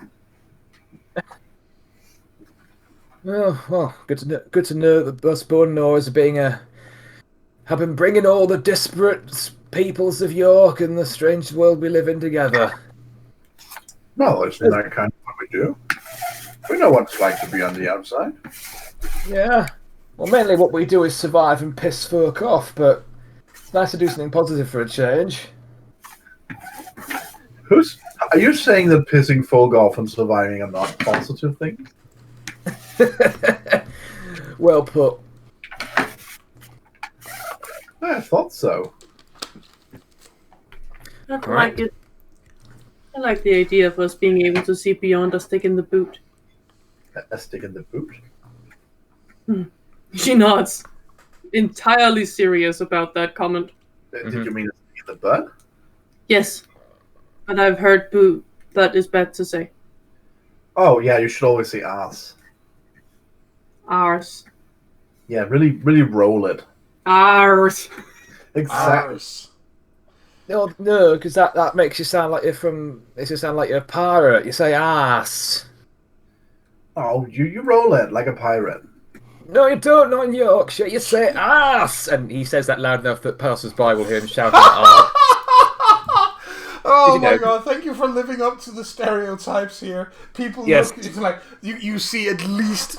Oh, well, good to know that us Bornors have been bringing all the disparate peoples of York and the strange world we live in together. No, isn't that kind of what we do? We know what it's like to be on the outside. Yeah. Well, mainly what we do is survive and piss folk off, but it's nice to do something positive for a change. Are you saying that pissing folk off and surviving are not positive things? Well put. I thought so. I like it. I like the idea of us being able to see beyond a stick in the boot. A stick in the boot? She nods. Entirely serious about that comment. Did you mean a stick in the butt? Yes. But I've heard boot. That is bad to say. Oh, yeah, you should always say ass. Ours. Yeah, really, really roll it. Ours. Exactly. Ours. No, because that makes you sound like makes you sound like you're a pirate. You say ass. Oh, you roll it like a pirate. No, you don't. Not in Yorkshire. You say ass, and he says that loud enough that passers-by will hear him shouting ass. Oh my god, thank you for living up to the stereotypes here. People Yes. look, it's like you see at least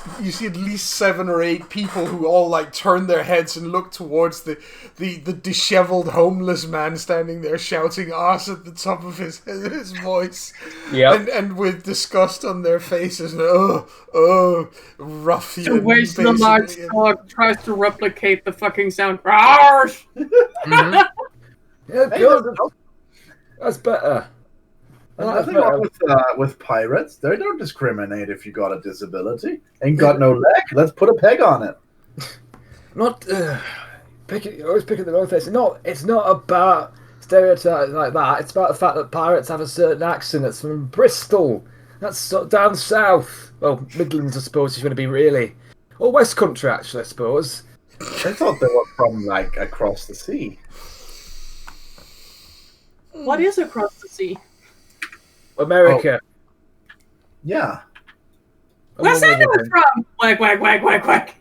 7 or 8 people who all like turn their heads and look towards the disheveled homeless man standing there shouting ass at the top of his voice. Yeah. And with disgust on their faces, ruffian. To waste the large basically. dog tries to replicate the fucking sound. Arsh! Yeah, Hey, good. That's better. There's nothing wrong with pirates. They don't discriminate if you got a disability. Ain't got no leg. Let's put a peg on it. Not always picking the wrong face. It's not about stereotypes like that. It's about the fact that pirates have a certain accent. It's from Bristol. That's down south. Well, Midlands, I suppose, if you want to be really, or West Country, actually, I suppose. I thought they were from like across the sea. What is across the sea? America. Yeah. Where's that coming from? Whack, whack, whack, whack, whack.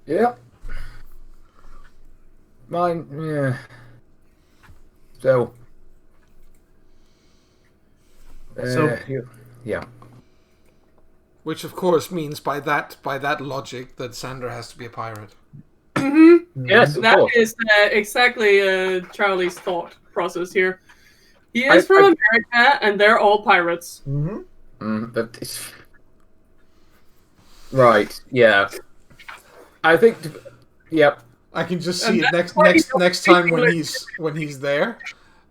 Yep. Mine, yeah. So. Yeah. Which of course means by that logic that Sandra has to be a pirate. Mm-hmm. Yes, of That course. is exactly Charlie's thought process here. He is from America, and they're all pirates. But right, yeah. I think, yep. I can just see And it that's why he's next time when he's there,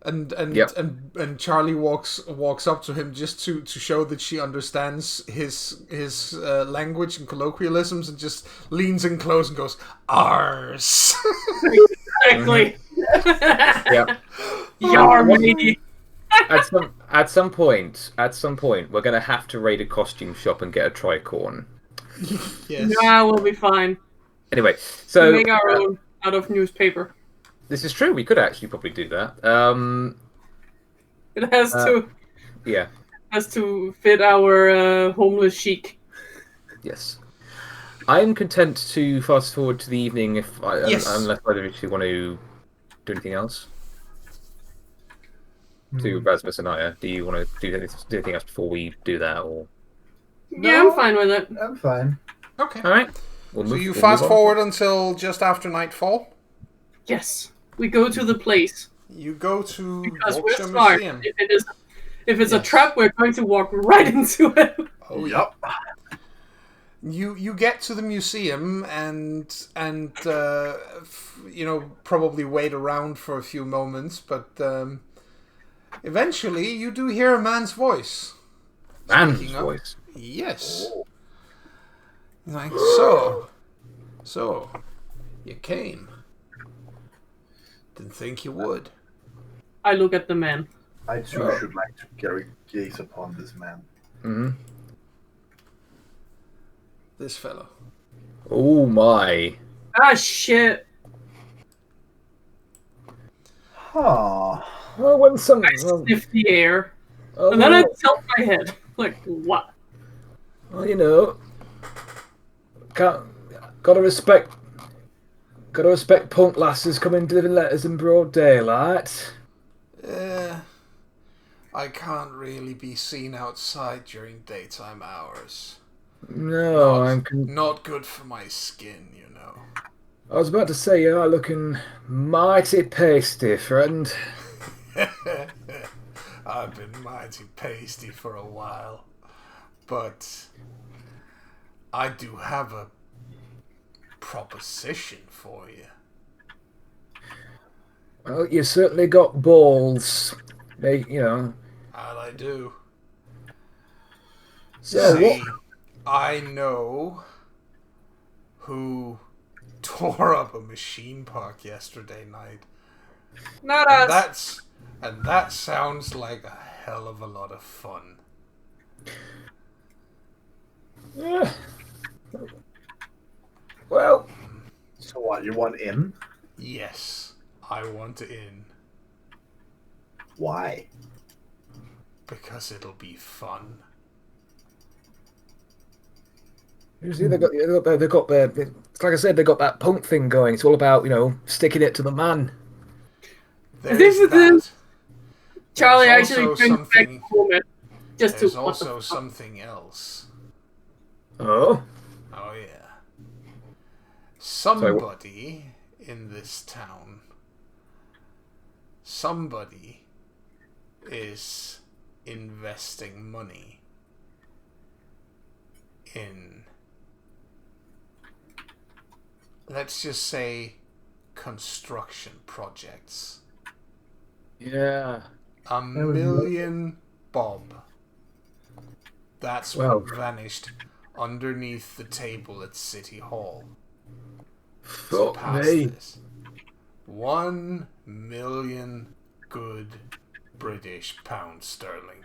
and Charlie walks up to him just to show that she understands his language and colloquialisms, and just leans in close and goes "Ars." Exactly. Yep. You're me. At some point, we're gonna have to raid a costume shop and get a tricorn. Yes. Nah, we'll be fine. Anyway, so Make our own out of newspaper. this is true. We could actually probably do that. It has Yeah. to fit our homeless chic. Yes. I'm content to fast forward to the evening Yes. unless either of you want to do anything else. To Rasmus and I, do you want to do anything else before we do that, or? Yeah, I'm fine with it. I'm fine. Okay. All right. So you fast forward until just after nightfall. Yes, we go to the place. You go to Because we're Yorkshire smart. Museum. If it's a Yes. trap, we're going to walk right into it. Oh, yep. You get to the museum and probably wait around for a few moments, but eventually you do hear a man's voice. Man's Speaking up. voice. Yes. Like, so, you came. Didn't think you would. I look at the man. I too should like to gaze upon this man. Mm-hmm. This fellow. Oh my. Ah, shit. Huh. Well, when some... I sniff the air. Oh, And then I tilt my head. Like, what? well, you know... Gotta respect punk lasses coming delivering letters in broad daylight. I can't really be seen outside during daytime hours. No, Not good for my skin, you know. I was about to say you are looking mighty pasty, friend. I've been mighty pasty for a while, but I do have a proposition for you. Well, you certainly got balls. You know. And I do. So See, what? I know who tore up a machine park yesterday night. Not And us. that sounds like a hell of a lot of fun. Yeah. Well, So what, you want in? Yes, I want in. Why? Because it'll be fun. usually they've got their, like I said, they got that punk thing going. It's all about, sticking it to the man. This is that. Charlie There's actually also brings back something- the moment. Just There's to what the also fuck? something else. Oh? Oh yeah. Somebody in this town. Somebody is investing money in, let's just say, construction projects. Yeah. A million bob. That's Well. what vanished underneath the table at City Hall. Fuck Pass me. this. 1 million good British pounds sterling.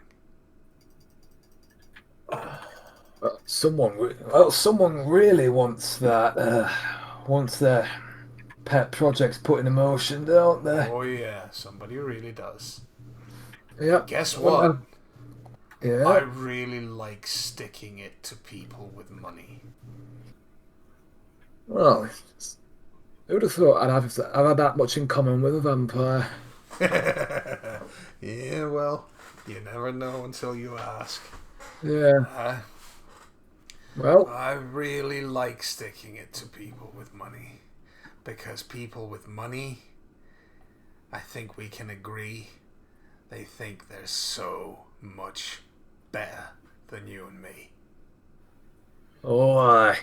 Someone really wants that. Wants their pet projects put in motion, don't they? Oh yeah, somebody really does. Yeah. Guess Well, what? Yeah. I really like sticking it to people with money. Well, who would have thought I'd have that much in common with a vampire? Yeah, well, you never know until you ask. Yeah. Well, I really like sticking it to people with money. Because people with money, I think we can agree, they think they're so much better than you and me. oh, aye.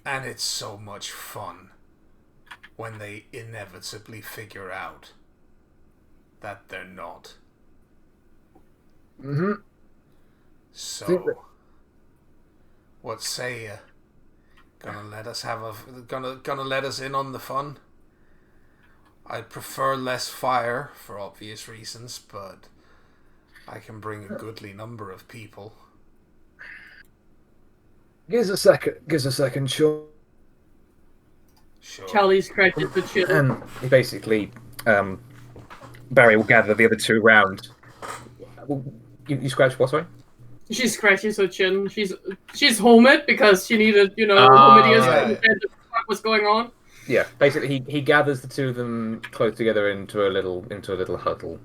And it's so much fun when they inevitably figure out that they're not. Mm-hmm. So, what say you? Gonna let us gonna let us in on the fun? I'd prefer less fire for obvious reasons, but I can bring a goodly number of people. Gives a second, sure. Sure. Charlie's credit for chill. And basically, Barry will gather the other two round. You scratch what, sorry? She scratches her chin. She's Homid because she needed, Homidius to understand what was going on. Yeah, basically he gathers the two of them close together into a little huddle.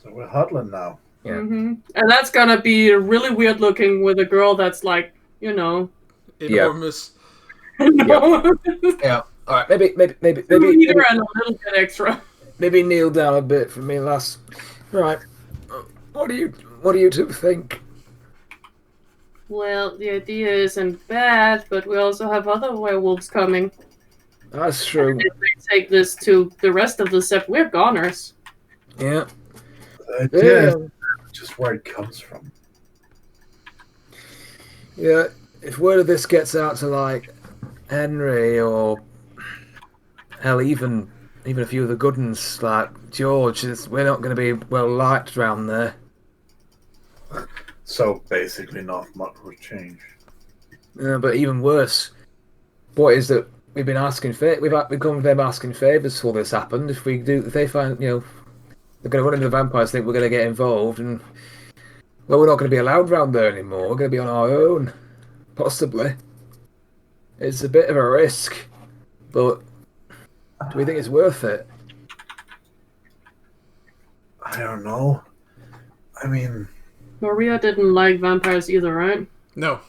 So we're huddling now. Yeah. Mm-hmm. And that's gonna be really weird looking with a girl that's like, enormous. Yeah. All right. Maybe and a little bit extra. Maybe kneel down a bit for me, lass. Right. What do you two think? Well, the idea isn't bad, but we also have other werewolves coming. That's true. And if we take this to the rest of the set, we're goners. Yeah. Just where it comes from. Yeah. If word of this gets out to like Henry or hell, even a few of the good ones like George, we're not going to be well liked around there. So basically, not much would change. Yeah, but even worse, what is that we've been asking we've gone with them asking favors for this happened. If they find they're going to run into the vampires, think we're going to get involved, and well, we're not going to be allowed round there anymore. We're going to be on our own, possibly. It's a bit of a risk, but do we think it's worth it? I don't know. I mean, Maria didn't like vampires either, right? No.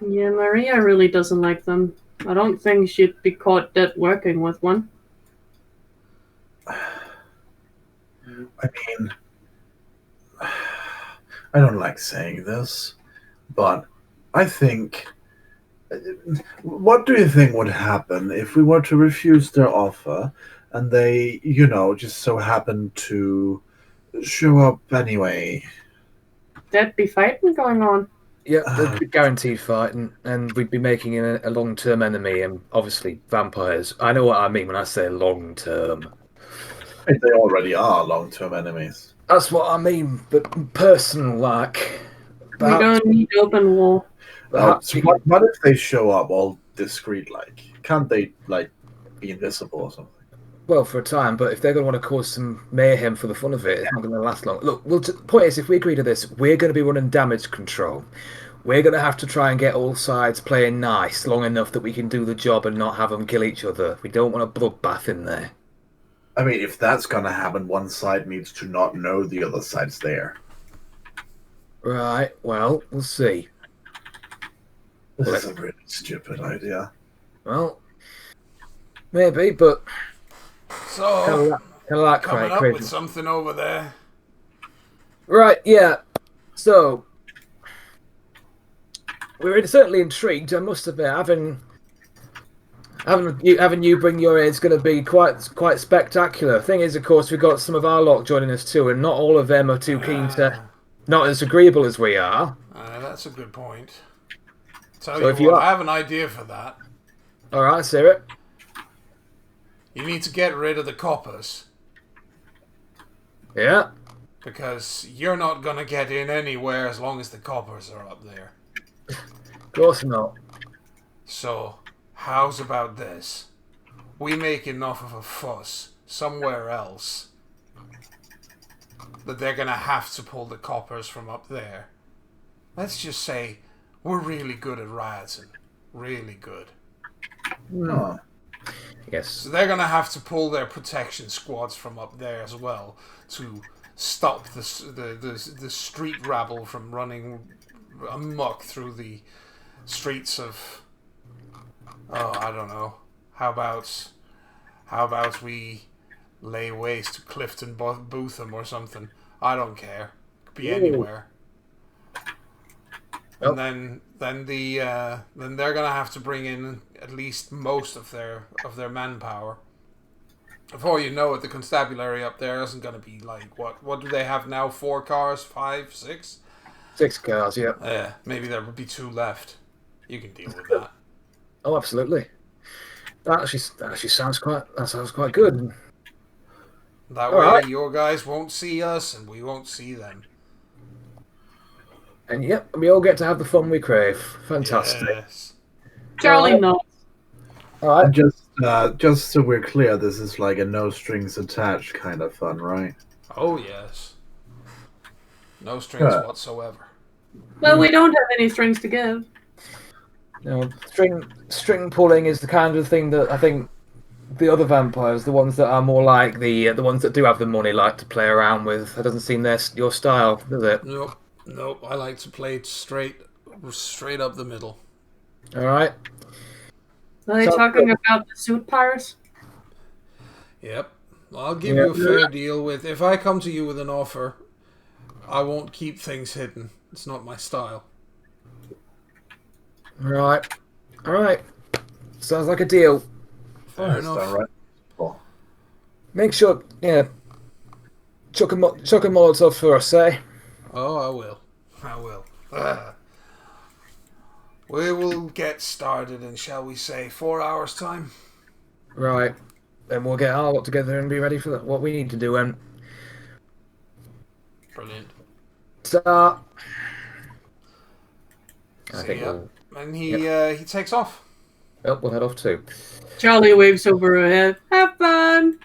Yeah, Maria really doesn't like them. I don't think she'd be caught dead working with one. I mean, I don't like saying this, but I think... What do you think would happen if we were to refuse their offer and they, just so happen to show up anyway? There'd be fighting going on. Yeah, there'd be guaranteed fighting, and we'd be making a long-term enemy, and obviously vampires. I know what I mean when I say long-term. They already are long-term enemies. That's what I mean, but personal, like. We don't need open war. So what if they show up all discreet, like? Can't they, be invisible or something? Well, for a time, but if they're going to want to cause some mayhem for the fun of it, it's not going to last long. Look, the point is, if we agree to this, we're going to be running damage control. We're going to have to try and get all sides playing nice long enough that we can do the job and not have them kill each other. We don't want a bloodbath in there. I mean, if that's going to happen, one side needs to not know the other side's there. Right, well, we'll see. This is a really stupid idea. Well, maybe, but... So, coming up crazy. with something over there. Right, yeah. So, we're certainly intrigued, I must admit. Having you bring your aid is going to be quite spectacular. Thing is, of course, we've got some of our lot joining us too, and not all of them are too keen to... Not as agreeable as we are. That's a good point. I have an idea for that. Alright, let's hear it. You need to get rid of the coppers. Yeah. Because you're not going to get in anywhere as long as the coppers are up there. Of course not. So, how's about this? We make enough of a fuss somewhere else that they're going to have to pull the coppers from up there. Let's just say we're really good at rioting. Really good. No. Yes. So they're going to have to pull their protection squads from up there as well to stop the street rabble from running amok through the streets of... Oh, I don't know. How about we lay waste to Clifton Bootham or something? I don't care. Could be anywhere. Nope. And then they're gonna have to bring in at least most of their manpower. Before you know it, the constabulary up there isn't gonna be like what do they have now? 4 cars, 5, 6? 6 cars, yeah. Yeah, maybe there would be 2 left. You can deal with that. Oh, absolutely. That actually sounds quite good. That All way, right. your guys won't see us, and we won't see them. And yep, we all get to have the fun we crave. Fantastic. Yes. Charlie nods. All right. Just so we're clear, this is like a no strings attached kind of fun, right? Oh yes. No strings whatsoever. Well, we don't have any strings to give. String pulling is the kind of thing that I think the other vampires, the ones that are more like the ones that do have the money, like to play around with. That doesn't seem your style, does it? Nope. I like to play it straight up the middle. All right. Are they talking about the suit pyres? Yep. I'll give you a fair deal with. If I come to you with an offer, I won't keep things hidden. It's not my style. All right. Sounds like a deal. Fair enough. All right. Cool. Make sure, chuck a Molotov for us, eh? Oh, I will. We will get started in, shall we say, 4 hours' time? Right. Then we'll get our lot together and be ready for what we need to do. And brilliant. Start. I think and he takes off. Oh, we'll head off too. Charlie waves over her head. Have fun.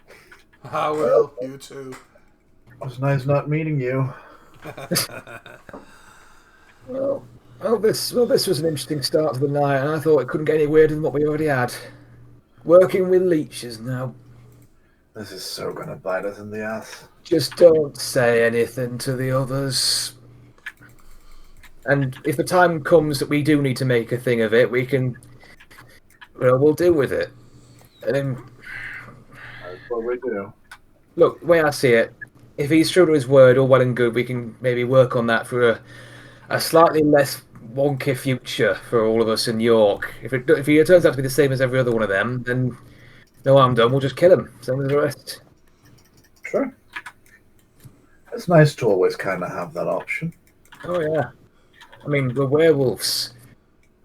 I will. You too. It was nice not meeting you. Well, this was an interesting start to the night, and I thought it couldn't get any weirder than what we already had. Working with leeches now. This is so gonna bite us in the ass. Just don't say anything to the others. And if the time comes that we do need to make a thing of it, we'll deal with it. And then, that's what we do. Look, the way I see it, if he's true to his word, all well and good, we can maybe work on that for a slightly less wonky future for all of us in York. If he turns out to be the same as every other one of them, then no harm done. We'll just kill him. Same as the rest. Sure. It's nice to always kind of have that option. Oh yeah. I mean, we're werewolves.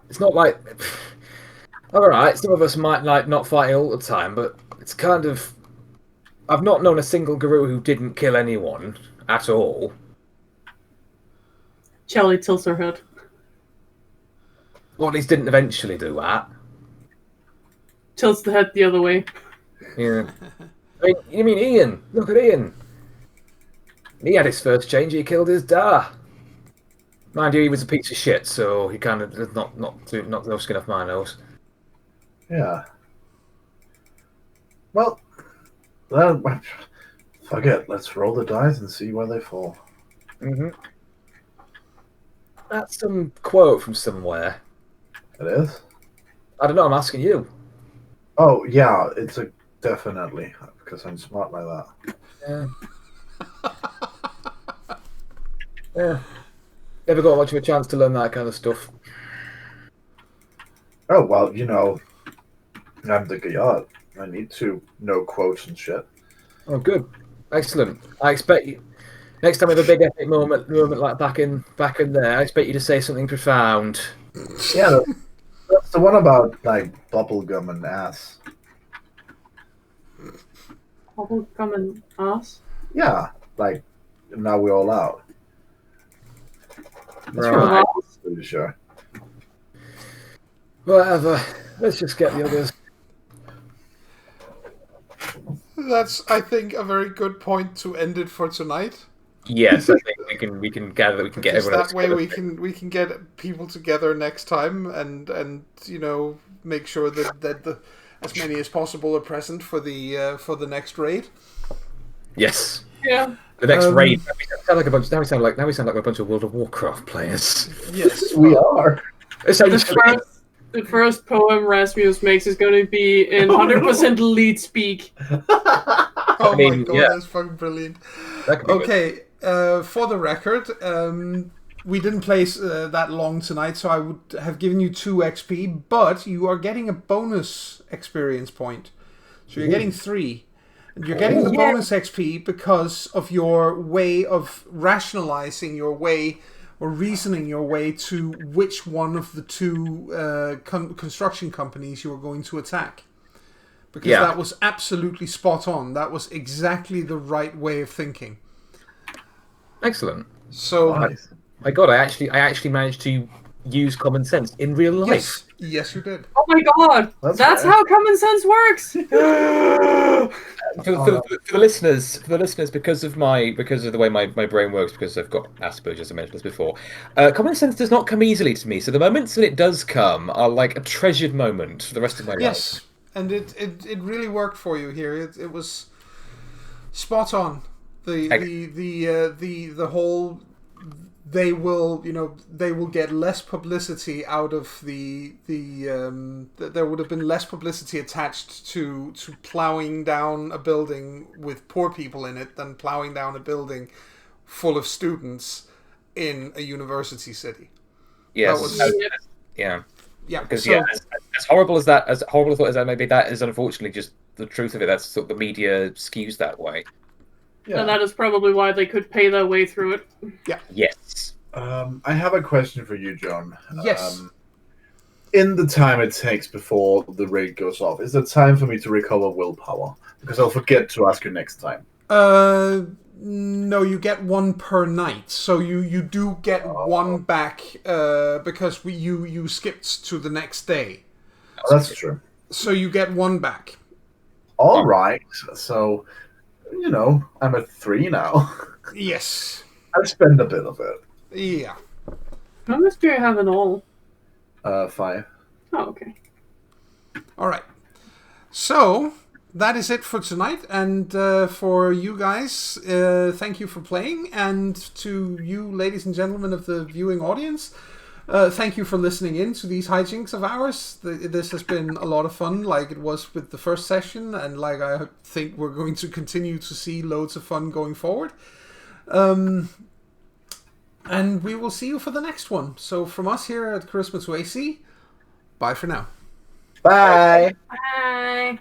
It's not like... Alright, some of us might not fight all the time, but it's kind of... I've not known a single Garou who didn't kill anyone at all. Charlie tilts her head. Well, at least didn't eventually do that. Tilts the head the other way. Yeah. You mean Ian? Look at Ian. He had his first change, he killed his dad. Mind you, he was a piece of shit, so he kind of not no skin off my nose. Yeah. Well, fuck it. Let's roll the dice and see where they fall. Mm-hmm. That's some quote from somewhere. It is? I don't know, I'm asking you. Oh, yeah, it's definitely, because I'm smart like that. Yeah. Yeah. Never got much of a chance to learn that kind of stuff. Oh, well, I'm the Gayard. I need to know quotes and shit. Oh, good. Excellent. I expect you... Next time we have a big epic moment like back in there, I expect you to say something profound. Yeah, that's the one about, bubblegum and ass. Bubblegum and ass? Yeah, now we're all out. Right. Pretty sure. Whatever. Let's just get the others. That's, I think, a very good point to end it for tonight. Yes, I think we can gather. We can get everyone. That way, we can get people together next time, and make sure that as many as possible are present for the next raid. Yes. Yeah. The next raid. Now we sound like a bunch of World of Warcraft players. Yes, we are. The first poem Rasmus makes is going to be in 100% lead speak. Oh my god, yeah. That's fucking brilliant. Okay, for the record, we didn't play that long tonight, so I would have given you 2 XP, but you are getting a bonus experience point. So you're getting 3. And you're getting the bonus XP because of your way of rationalizing your way or reasoning your way to which one of the 2 construction companies you are going to attack. Because that was absolutely spot on. That was exactly the right way of thinking. Excellent. So, my God, I actually managed to use common sense in real life. Yes, you did. Oh my god! That's how common sense works. For the listeners, because of the way my brain works, because I've got Asperger's, as I mentioned this before, common sense does not come easily to me. So the moments that it does come are like a treasured moment for the rest of my life. Yes, and it really worked for you here. It was spot on. The whole. They will get less publicity out of there would have been less publicity attached to plowing down a building with poor people in it than plowing down a building full of students in a university city. Yes. Yeah. Because so, as horrible as that, as horrible a thought as that may be, that is unfortunately just the truth of it. That's sort of the media skews that way. Yeah. And that is probably why they could pay their way through it. Yeah. Yes. I have a question for you, John. Yes. In the time it takes before the rig goes off, is there time for me to recover willpower? Because I'll forget to ask you next time. No, you get one per night. So you do get one back because you skipped to the next day. Oh, that's true. So you get one back. All right. So, I'm at 3 now. Yes. I spend a bit of it. Yeah. How much do you have in all? 5. Oh, okay. All right. So that is it for tonight, and for you guys, thank you for playing, and to you, ladies and gentlemen of the viewing audience, thank you for listening in to these hijinks of ours. This has been a lot of fun, like it was with the first session, and like I think we're going to continue to see loads of fun going forward. And we will see you for the next one. So from us here at CharismaToAC, bye for now. Bye. Bye.